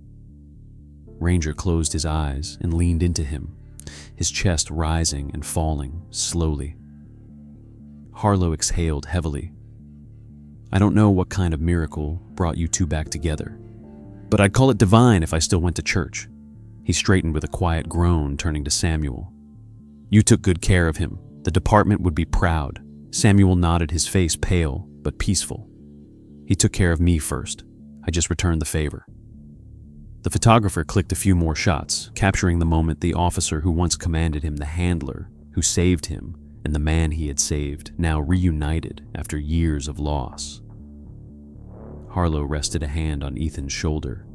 Ranger closed his eyes and leaned into him, his chest rising and falling slowly. Harlow exhaled heavily. I don't know what kind of miracle brought you two back together. But I'd call it divine if I still went to church. He straightened with a quiet groan, turning to Samuel. You took good care of him. The department would be proud. Samuel nodded, his face pale but peaceful. He took care of me first. I just returned the favor. The photographer clicked a few more shots, capturing the moment the officer who once commanded him, the handler who saved him, and the man he had saved, now reunited after years of loss. Harlow rested a hand on Ethan's shoulder.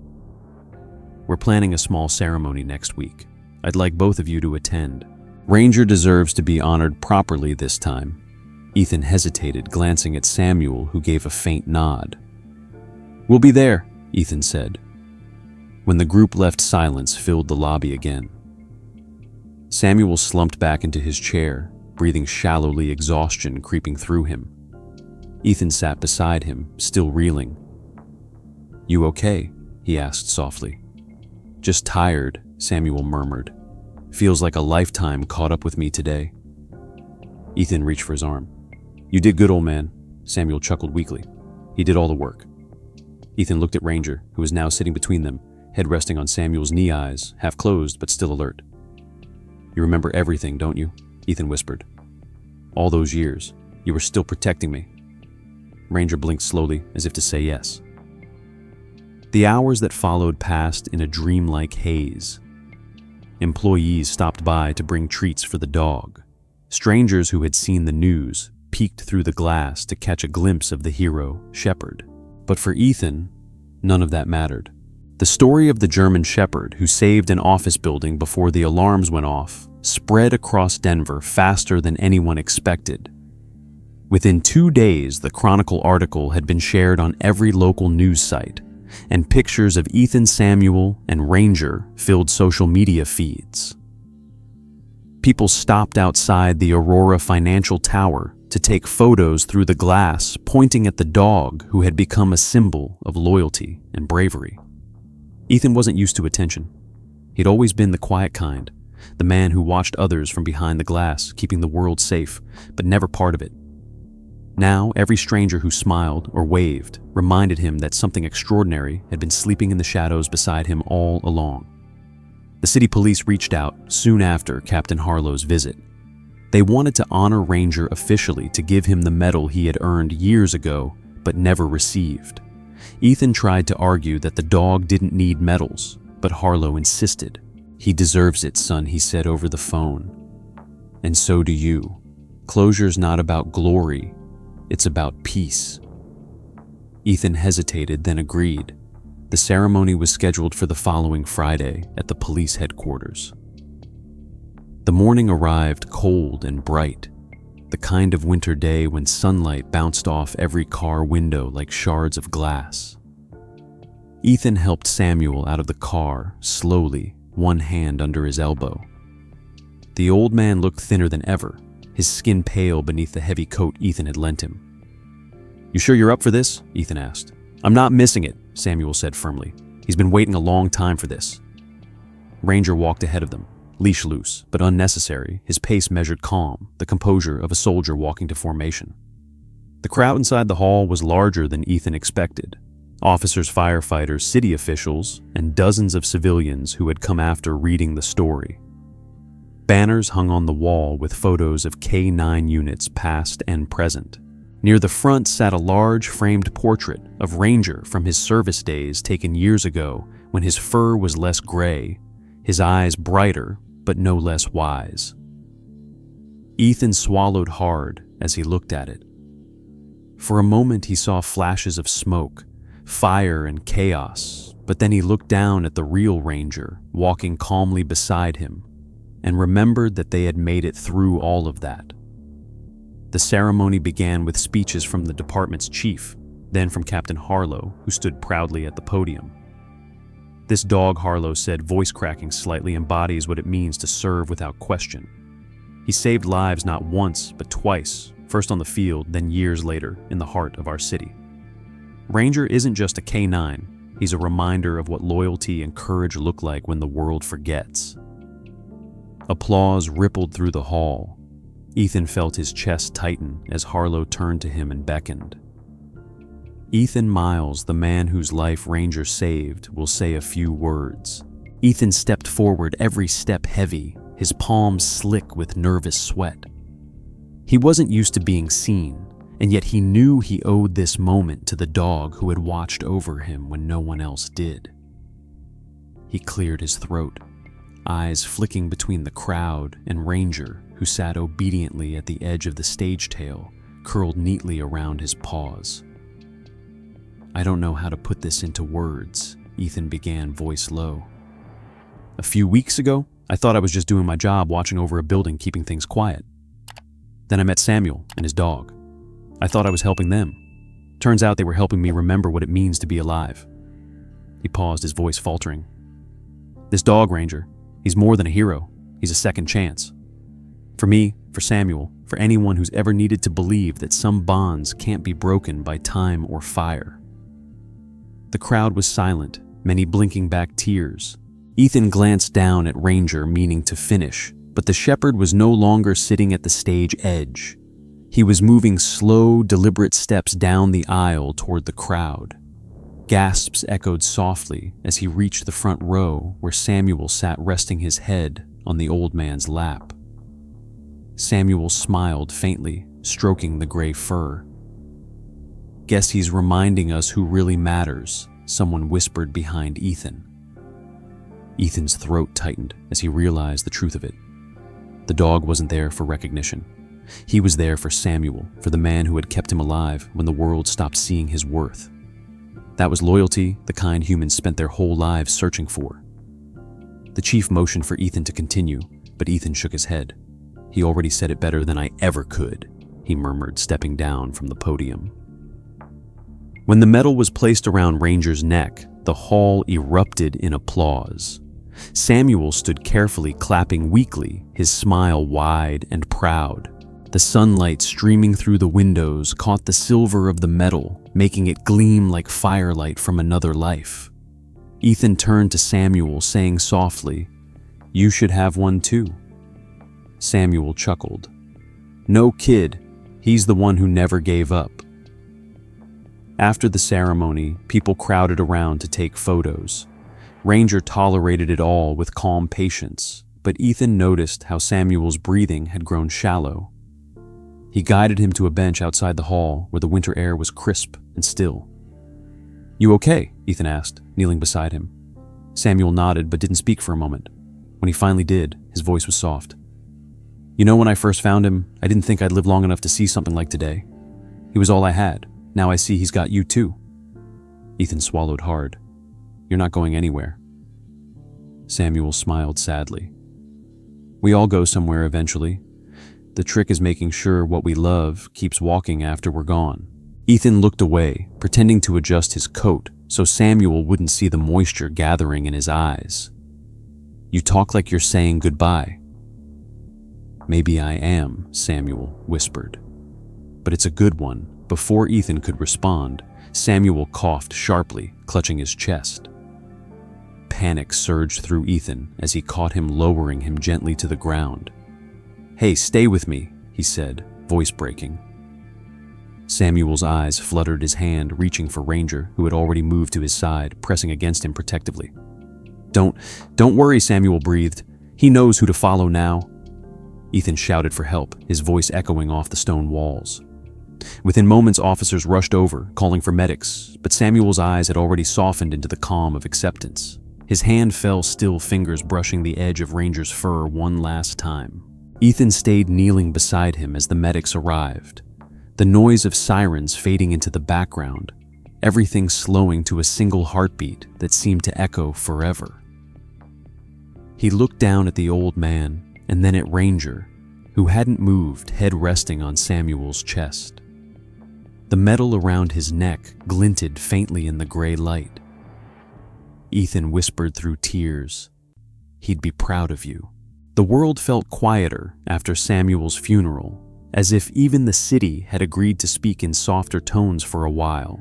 We're planning a small ceremony next week. I'd like both of you to attend. Ranger deserves to be honored properly this time. Ethan hesitated, glancing at Samuel, who gave a faint nod. We'll be there, Ethan said. When the group left, silence filled the lobby again. Samuel slumped back into his chair, breathing shallowly, exhaustion creeping through him. Ethan sat beside him, still reeling. You okay? He asked softly. Just tired, Samuel murmured. Feels like a lifetime caught up with me today. Ethan reached for his arm. You did good, old man, Samuel chuckled weakly. He did all the work. Ethan looked at Ranger, who was now sitting between them, head resting on Samuel's knee, eyes half closed but still alert. You remember everything, don't you? Ethan whispered. All those years, you were still protecting me. Ranger blinked slowly, as if to say yes. The hours that followed passed in a dreamlike haze. Employees stopped by to bring treats for the dog. Strangers who had seen the news peeked through the glass to catch a glimpse of the hero, Shepherd. But for Ethan, none of that mattered. The story of the German Shepherd who saved an office building before the alarms went off spread across Denver faster than anyone expected. Within 2 days, the Chronicle article had been shared on every local news site, and pictures of Ethan, Samuel, and Ranger filled social media feeds. People stopped outside the Aurora Financial Tower to take photos through the glass, pointing at the dog who had become a symbol of loyalty and bravery. Ethan wasn't used to attention. He'd always been the quiet kind, the man who watched others from behind the glass, keeping the world safe, but never part of it. Now, every stranger who smiled or waved reminded him that something extraordinary had been sleeping in the shadows beside him all along. The city police reached out soon after Captain Harlow's visit. They wanted to honor Ranger officially, to give him the medal he had earned years ago but never received. Ethan tried to argue that the dog didn't need medals, but Harlow insisted. He deserves it, son, he said over the phone. And so do you. Closure's not about glory. It's about peace. Ethan hesitated, then agreed. The ceremony was scheduled for the following Friday at the police headquarters. The morning arrived cold and bright, the kind of winter day when sunlight bounced off every car window like shards of glass. Ethan helped Samuel out of the car, slowly, one hand under his elbow. The old man looked thinner than ever, his skin pale beneath the heavy coat Ethan had lent him. You sure you're up for this? Ethan asked. I'm not missing it, Samuel said firmly. He's been waiting a long time for this. Ranger walked ahead of them, leash loose, but unnecessary, his pace measured calm, the composure of a soldier walking to formation. The crowd inside the hall was larger than Ethan expected. Officers, firefighters, city officials, and dozens of civilians who had come after reading the story. Banners hung on the wall with photos of K-9 units past and present. Near the front sat a large framed portrait of Ranger from his service days taken years ago when his fur was less gray, his eyes brighter but no less wise. Ethan swallowed hard as he looked at it. For a moment he saw flashes of smoke, fire and chaos, but then he looked down at the real Ranger walking calmly beside him and remembered that they had made it through all of that. The ceremony began with speeches from the department's chief, then from Captain Harlow, who stood proudly at the podium. This dog, Harlow said, voice cracking slightly, embodies what it means to serve without question. He saved lives not once, but twice, first on the field, then years later in the heart of our city. Ranger isn't just a K-9, he's a reminder of what loyalty and courage look like when the world forgets. Applause rippled through the hall. Ethan felt his chest tighten as Harlow turned to him and beckoned. Ethan Miles, the man whose life Ranger saved, will say a few words. Ethan stepped forward, every step heavy, his palms slick with nervous sweat. He wasn't used to being seen, and yet he knew he owed this moment to the dog who had watched over him when no one else did. He cleared his throat, eyes flicking between the crowd and Ranger, who sat obediently at the edge of the stage tail, curled neatly around his paws. "I don't know how to put this into words," Ethan began, voice low. "A few weeks ago, I thought I was just doing my job watching over a building, keeping things quiet. Then I met Samuel and his dog. I thought I was helping them. Turns out they were helping me remember what it means to be alive." He paused, his voice faltering. "This dog, Ranger, he's more than a hero. He's a second chance. For me, for Samuel, for anyone who's ever needed to believe that some bonds can't be broken by time or fire." The crowd was silent, many blinking back tears. Ethan glanced down at Ranger, meaning to finish, but the shepherd was no longer sitting at the stage edge. He was moving slow, deliberate steps down the aisle toward the crowd. Gasps echoed softly as he reached the front row where Samuel sat resting his head on the old man's lap. Samuel smiled faintly, stroking the gray fur. "Guess he's reminding us who really matters," someone whispered behind Ethan. Ethan's throat tightened as he realized the truth of it. The dog wasn't there for recognition. He was there for Samuel, for the man who had kept him alive when the world stopped seeing his worth. That was loyalty the kind humans spent their whole lives searching for. The chief motioned for Ethan to continue, but Ethan shook his head. "He already said it better than I ever could," he murmured, stepping down from the podium. When the medal was placed around Ranger's neck, the hall erupted in applause. Samuel stood carefully, clapping weakly, his smile wide and proud. The sunlight streaming through the windows caught the silver of the medal, making it gleam like firelight from another life. Ethan turned to Samuel, saying softly, "You should have one too." Samuel chuckled. "No, kid, he's the one who never gave up." After the ceremony, people crowded around to take photos. Ranger tolerated it all with calm patience, but Ethan noticed how Samuel's breathing had grown shallow. He guided him to a bench outside the hall where the winter air was crisp and still. "You okay?" Ethan asked, kneeling beside him. Samuel nodded but didn't speak for a moment. When he finally did, his voice was soft. "You know, when I first found him, I didn't think I'd live long enough to see something like today. He was all I had. Now I see he's got you too." Ethan swallowed hard. "You're not going anywhere." Samuel smiled sadly. "We all go somewhere eventually. The trick is making sure what we love keeps walking after we're gone." Ethan looked away, pretending to adjust his coat so Samuel wouldn't see the moisture gathering in his eyes. "You talk like you're saying goodbye." "Maybe I am," Samuel whispered. "But it's a good one." Before Ethan could respond, Samuel coughed sharply, clutching his chest. Panic surged through Ethan as he caught him, lowering him gently to the ground. "Hey, stay with me," he said, voice breaking. Samuel's eyes fluttered, his hand reaching for Ranger, who had already moved to his side, pressing against him protectively. Don't worry," Samuel breathed. "He knows who to follow now." Ethan shouted for help, his voice echoing off the stone walls. Within moments, officers rushed over, calling for medics, but Samuel's eyes had already softened into the calm of acceptance. His hand fell, still fingers brushing the edge of Ranger's fur one last time. Ethan stayed kneeling beside him as the medics arrived, the noise of sirens fading into the background, everything slowing to a single heartbeat that seemed to echo forever. He looked down at the old man and then at Ranger, who hadn't moved, head resting on Samuel's chest. The metal around his neck glinted faintly in the gray light. Ethan whispered through tears, "He'd be proud of you." The world felt quieter after Samuel's funeral, as if even the city had agreed to speak in softer tones for a while.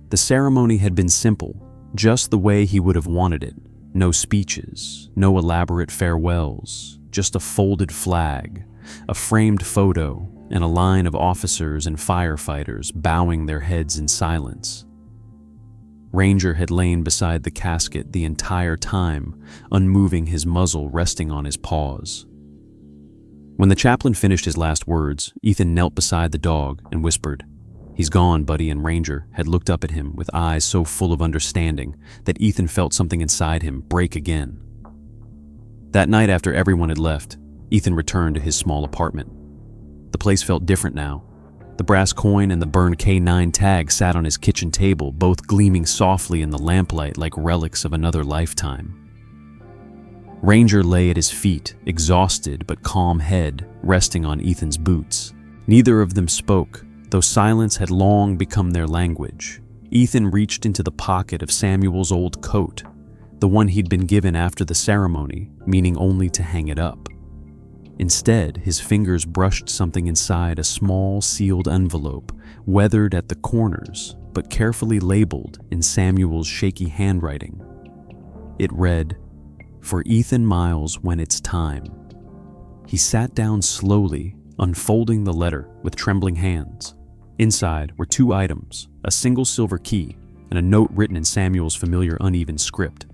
The ceremony had been simple, just the way he would have wanted it. No speeches, no elaborate farewells, just a folded flag, a framed photo, and a line of officers and firefighters bowing their heads in silence. Ranger had lain beside the casket the entire time, unmoving, his muzzle resting on his paws. When the chaplain finished his last words, Ethan knelt beside the dog and whispered, "He's gone, buddy," and Ranger had looked up at him with eyes so full of understanding that Ethan felt something inside him break again. That night, after everyone had left, Ethan returned to his small apartment. The place felt different now. The brass coin and the burned K9 tag sat on his kitchen table, both gleaming softly in the lamplight like relics of another lifetime. Ranger lay at his feet, exhausted but calm head resting on Ethan's boots. Neither of them spoke, though silence had long become their language. Ethan reached into the pocket of Samuel's old coat, the one he'd been given after the ceremony, meaning only to hang it up. Instead, his fingers brushed something inside a small sealed envelope, weathered at the corners, but carefully labeled in Samuel's shaky handwriting. It read, "For Ethan Miles when it's time." He sat down slowly, unfolding the letter with trembling hands. Inside were 2 items, a single silver key, and a note written in Samuel's familiar uneven script.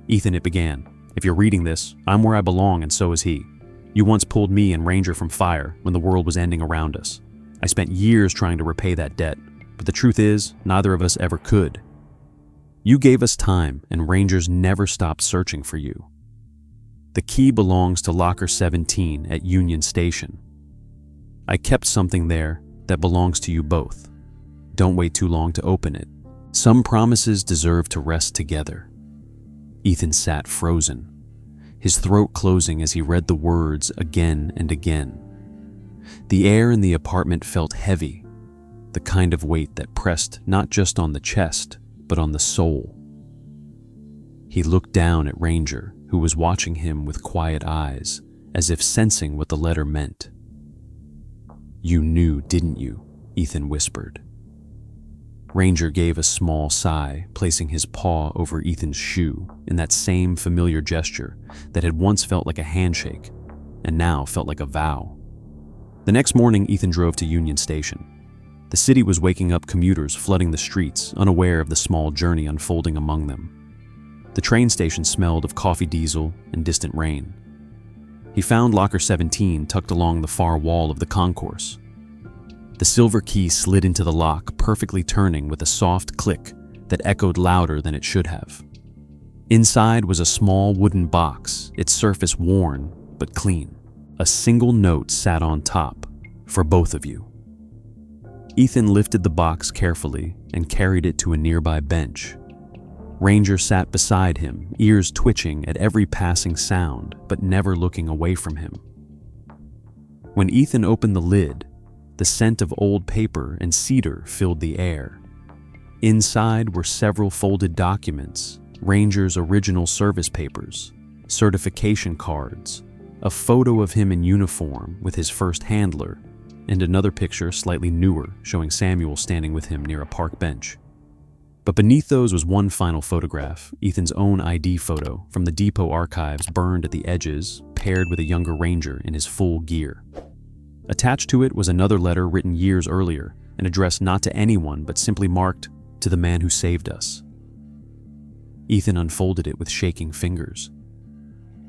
"Ethan," it began, "if you're reading this, I'm where I belong and so is he. You once pulled me and Ranger from fire when the world was ending around us. I spent years trying to repay that debt, but the truth is, neither of us ever could. You gave us time, and Rangers never stopped searching for you. The key belongs to Locker 17 at Union Station. I kept something there that belongs to you both. Don't wait too long to open it. Some promises deserve to rest together." Ethan sat frozen, his throat closing as he read the words again and again. The air in the apartment felt heavy, the kind of weight that pressed not just on the chest, but on the soul. He looked down at Ranger, who was watching him with quiet eyes, as if sensing what the letter meant. "You knew, didn't you?" Ethan whispered. Ranger gave a small sigh, placing his paw over Ethan's shoe in that same familiar gesture that had once felt like a handshake and now felt like a vow. The next morning, Ethan drove to Union Station. The city was waking up commuters flooding the streets, unaware of the small journey unfolding among them. The train station smelled of coffee diesel and distant rain. He found Locker 17 tucked along the far wall of the concourse. The silver key slid into the lock, perfectly turning with a soft click that echoed louder than it should have. Inside was a small wooden box, its surface worn but clean. A single note sat on top, "For both of you." Ethan lifted the box carefully and carried it to a nearby bench. Ranger sat beside him, ears twitching at every passing sound, but never looking away from him. When Ethan opened the lid, the scent of old paper and cedar filled the air. Inside were several folded documents, Ranger's original service papers, certification cards, a photo of him in uniform with his first handler, and another picture slightly newer showing Samuel standing with him near a park bench. But beneath those was one final photograph, Ethan's own ID photo from the depot archives, burned at the edges, paired with a younger Ranger in his full gear. Attached to it was another letter written years earlier and addressed not to anyone but simply marked, "To the man who saved us." Ethan unfolded it with shaking fingers.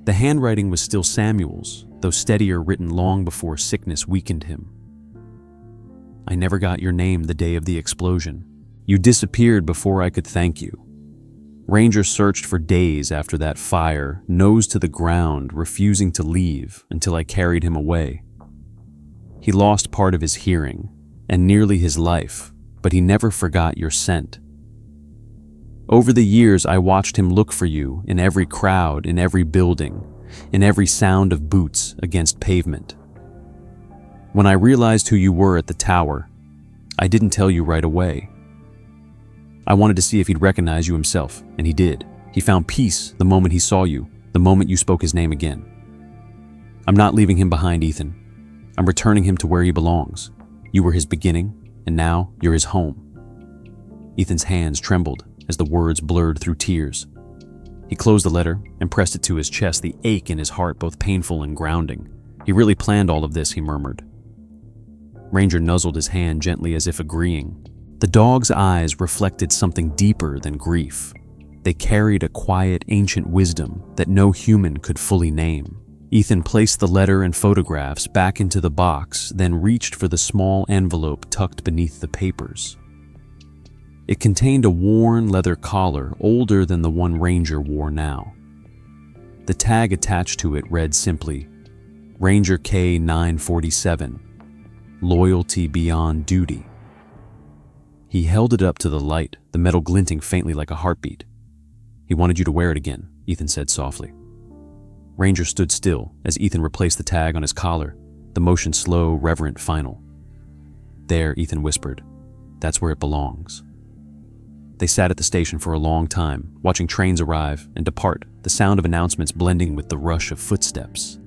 The handwriting was still Samuel's, though steadier, written long before sickness weakened him. "I never got your name the day of the explosion. You disappeared before I could thank you. Ranger searched for days after that fire, nose to the ground, refusing to leave until I carried him away. He lost part of his hearing and nearly his life, but he never forgot your scent. Over the years, I watched him look for you in every crowd, in every building, in every sound of boots against pavement. When I realized who you were at the tower, I didn't tell you right away. I wanted to see if he'd recognize you himself, and he did. He found peace the moment he saw you, the moment you spoke his name again. I'm not leaving him behind, Ethan. I'm returning him to where he belongs. You were his beginning, and now you're his home." Ethan's hands trembled as the words blurred through tears. He closed the letter and pressed it to his chest, the ache in his heart both painful and grounding. "He really planned all of this," he murmured. Ranger nuzzled his hand gently as if agreeing. The dog's eyes reflected something deeper than grief. They carried a quiet, ancient wisdom that no human could fully name. Ethan placed the letter and photographs back into the box, then reached for the small envelope tucked beneath the papers. It contained a worn leather collar older than the one Ranger wore now. The tag attached to it read simply, Ranger K947, Loyalty Beyond Duty. He held it up to the light, the metal glinting faintly like a heartbeat. He wanted you to wear it again, Ethan said softly. Ranger stood still as Ethan replaced the tag on his collar, the motion slow, reverent, final. There, Ethan whispered, that's where it belongs. They sat at the station for a long time, watching trains arrive and depart, the sound of announcements blending with the rush of footsteps.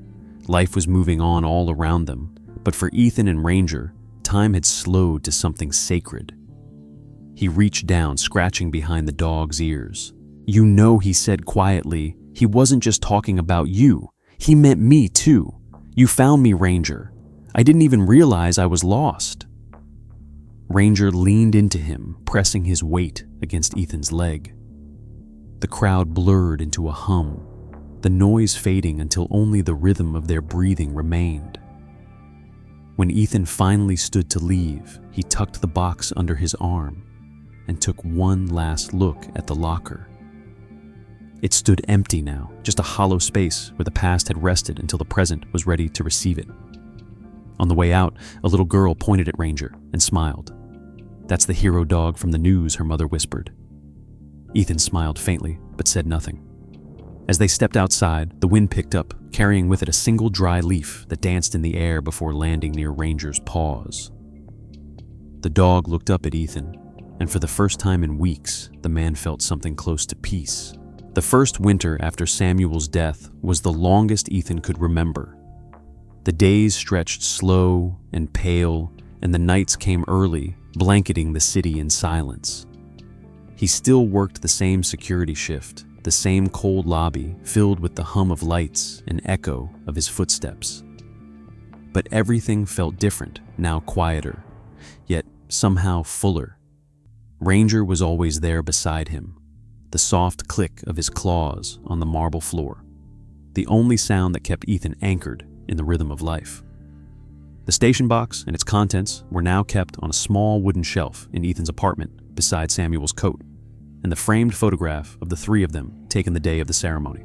Life was moving on all around them, but for Ethan and Ranger, time had slowed to something sacred. He reached down, scratching behind the dog's ears. You know, he said quietly, he wasn't just talking about you. He meant me too. You found me, Ranger. I didn't even realize I was lost. Ranger leaned into him, pressing his weight against Ethan's leg. The crowd blurred into a hum, the noise fading until only the rhythm of their breathing remained. When Ethan finally stood to leave, he tucked the box under his arm and took one last look at the locker. It stood empty now, just a hollow space where the past had rested until the present was ready to receive it. On the way out, a little girl pointed at Ranger and smiled. That's the hero dog from the news, her mother whispered. Ethan smiled faintly, but said nothing. As they stepped outside, the wind picked up, carrying with it a single dry leaf that danced in the air before landing near Ranger's paws. The dog looked up at Ethan, and for the first time in weeks, the man felt something close to peace. The first winter after Samuel's death was the longest Ethan could remember. The days stretched slow and pale, and the nights came early, blanketing the city in silence. He still worked the same security shift, the same cold lobby filled with the hum of lights and echo of his footsteps. But everything felt different, now quieter, yet somehow fuller. Ranger was always there beside him, the soft click of his claws on the marble floor, the only sound that kept Ethan anchored in the rhythm of life. The station box and its contents were now kept on a small wooden shelf in Ethan's apartment beside Samuel's coat, and the framed photograph of the three of them taken the day of the ceremony.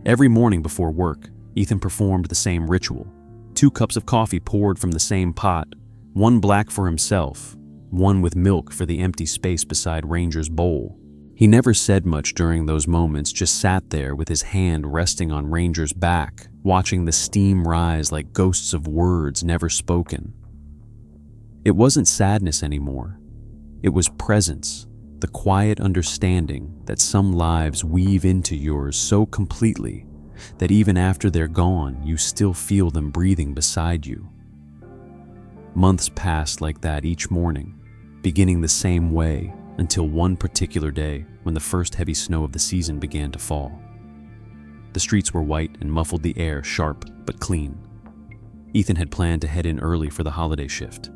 Every morning before work, Ethan performed the same ritual. 2 cups of coffee poured from the same pot, one black for himself, one with milk for the empty space beside Ranger's bowl. He never said much during those moments, just sat there with his hand resting on Ranger's back, watching the steam rise like ghosts of words never spoken. It wasn't sadness anymore. It was presence, the quiet understanding that some lives weave into yours so completely that even after they're gone, you still feel them breathing beside you. Months passed like that each morning, beginning the same way, until one particular day when the first heavy snow of the season began to fall. The streets were white and muffled the air, sharp but clean. Ethan had planned to head in early for the holiday shift.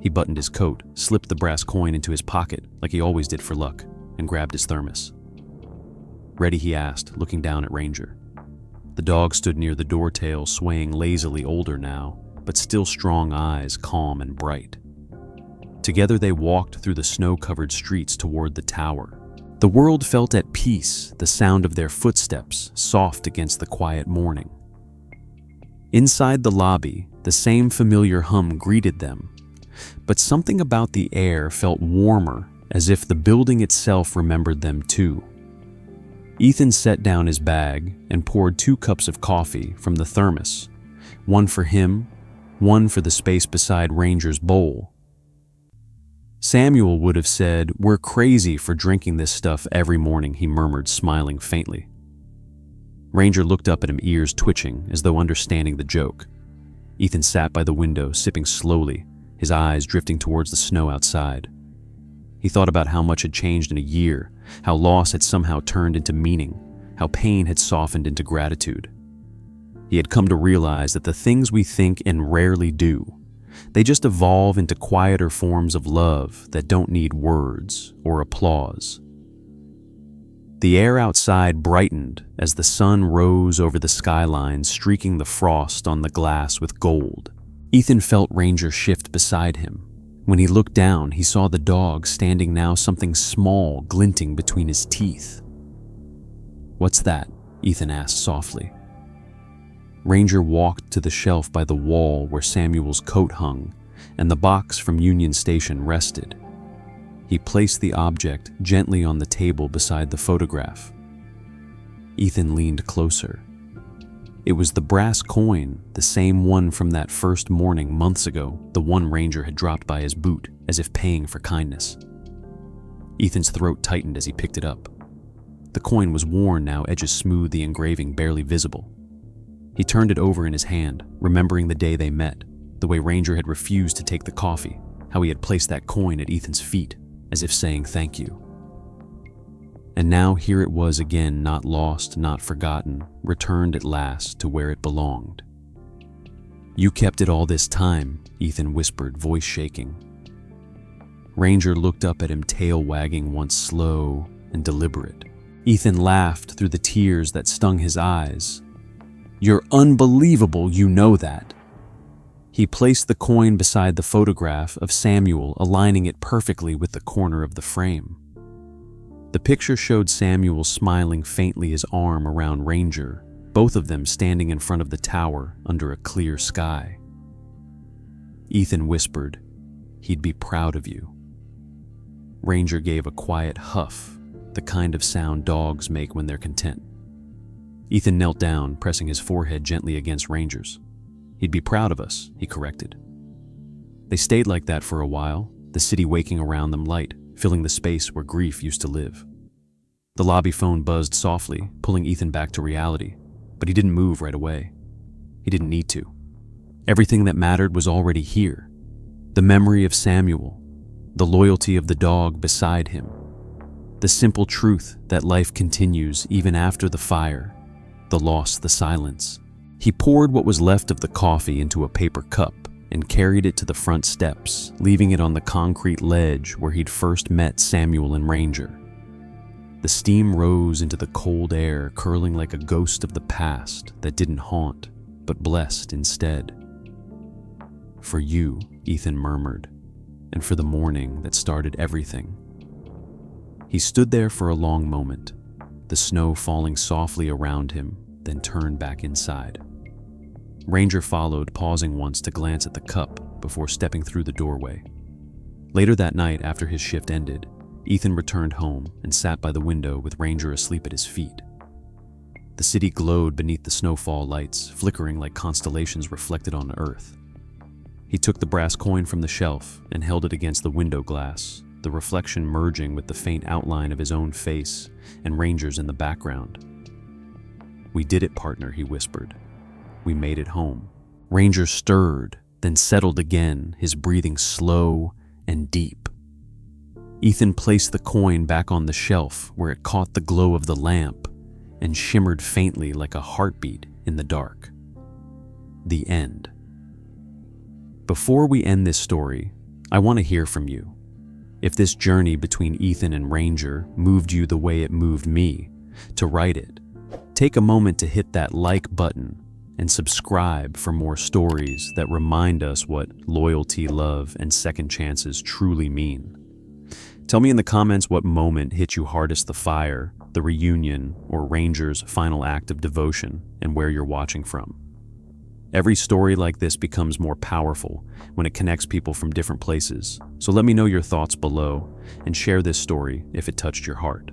He buttoned his coat, slipped the brass coin into his pocket like he always did for luck, and grabbed his thermos. Ready, he asked, looking down at Ranger. The dog stood near the door tail, swaying lazily, older now, but still strong eyes, calm and bright. Together they walked through the snow-covered streets toward the tower. The world felt at peace, the sound of their footsteps soft against the quiet morning. Inside the lobby, the same familiar hum greeted them, but something about the air felt warmer, as if the building itself remembered them too. Ethan set down his bag and poured 2 cups of coffee from the thermos, one for him, one for the space beside Ranger's bowl. Samuel would have said, "We're crazy for drinking this stuff every morning," he murmured, smiling faintly. Ranger looked up at him, ears twitching, as though understanding the joke. Ethan sat by the window, sipping slowly, his eyes drifting towards the snow outside. He thought about how much had changed in a year, how loss had somehow turned into meaning, how pain had softened into gratitude. He had come to realize that the things we think and rarely do, They just evolve into quieter forms of love that don't need words or applause. The air outside brightened as the sun rose over the skyline, streaking the frost on the glass with gold. Ethan felt Ranger shift beside him. When he looked down, he saw the dog standing now, something small glinting between his teeth. "What's that?" Ethan asked softly. Ranger walked to the shelf by the wall where Samuel's coat hung and the box from Union Station rested. He placed the object gently on the table beside the photograph. Ethan leaned closer. It was the brass coin, the same one from that first morning months ago, the one Ranger had dropped by his boot, as if paying for kindness. Ethan's throat tightened as he picked it up. The coin was worn now, edges smooth, the engraving barely visible. He turned it over in his hand, remembering the day they met, the way Ranger had refused to take the coffee, how he had placed that coin at Ethan's feet, as if saying thank you. And now here it was again, not lost, not forgotten, returned at last to where it belonged. "You kept it all this time," Ethan whispered, voice shaking. Ranger looked up at him, tail wagging, once slow and deliberate. Ethan laughed through the tears that stung his eyes. "You're unbelievable, you know that." He placed the coin beside the photograph of Samuel, aligning it perfectly with the corner of the frame. The picture showed Samuel smiling faintly, his arm around Ranger, both of them standing in front of the tower under a clear sky. Ethan whispered, "He'd be proud of you." Ranger gave a quiet huff, the kind of sound dogs make when they're content. Ethan knelt down, pressing his forehead gently against Ranger's. "He'd be proud of us," he corrected. They stayed like that for a while, the city waking around them light, filling the space where grief used to live. The lobby phone buzzed softly, pulling Ethan back to reality, but he didn't move right away. He didn't need to. Everything that mattered was already here. The memory of Samuel, the loyalty of the dog beside him, the simple truth that life continues even after the fire, the loss, the silence. He poured what was left of the coffee into a paper cup and carried it to the front steps, leaving it on the concrete ledge where he'd first met Samuel and Ranger. The steam rose into the cold air, curling like a ghost of the past that didn't haunt, but blessed instead. "For you," Ethan murmured, "and for the morning that started everything." He stood there for a long moment, the snow falling softly around him, then turned back inside. Ranger followed, pausing once to glance at the cup before stepping through the doorway. Later that night, after his shift ended, Ethan returned home and sat by the window with Ranger asleep at his feet. The city glowed beneath the snowfall lights, flickering like constellations reflected on Earth. He took the brass coin from the shelf and held it against the window glass, the reflection merging with the faint outline of his own face and Ranger's in the background. "We did it, partner," he whispered. "We made it home." Ranger stirred, then settled again, his breathing slow and deep. Ethan placed the coin back on the shelf where it caught the glow of the lamp and shimmered faintly like a heartbeat in the dark. The end. Before we end this story, I want to hear from you. If this journey between Ethan and Ranger moved you the way it moved me to write it, take a moment to hit that like button and subscribe for more stories that remind us what loyalty, love, and second chances truly mean. Tell me in the comments what moment hit you hardest, the fire, the reunion, or Ranger's final act of devotion, and where you're watching from. Every story like this becomes more powerful when it connects people from different places, so let me know your thoughts below and share this story if it touched your heart.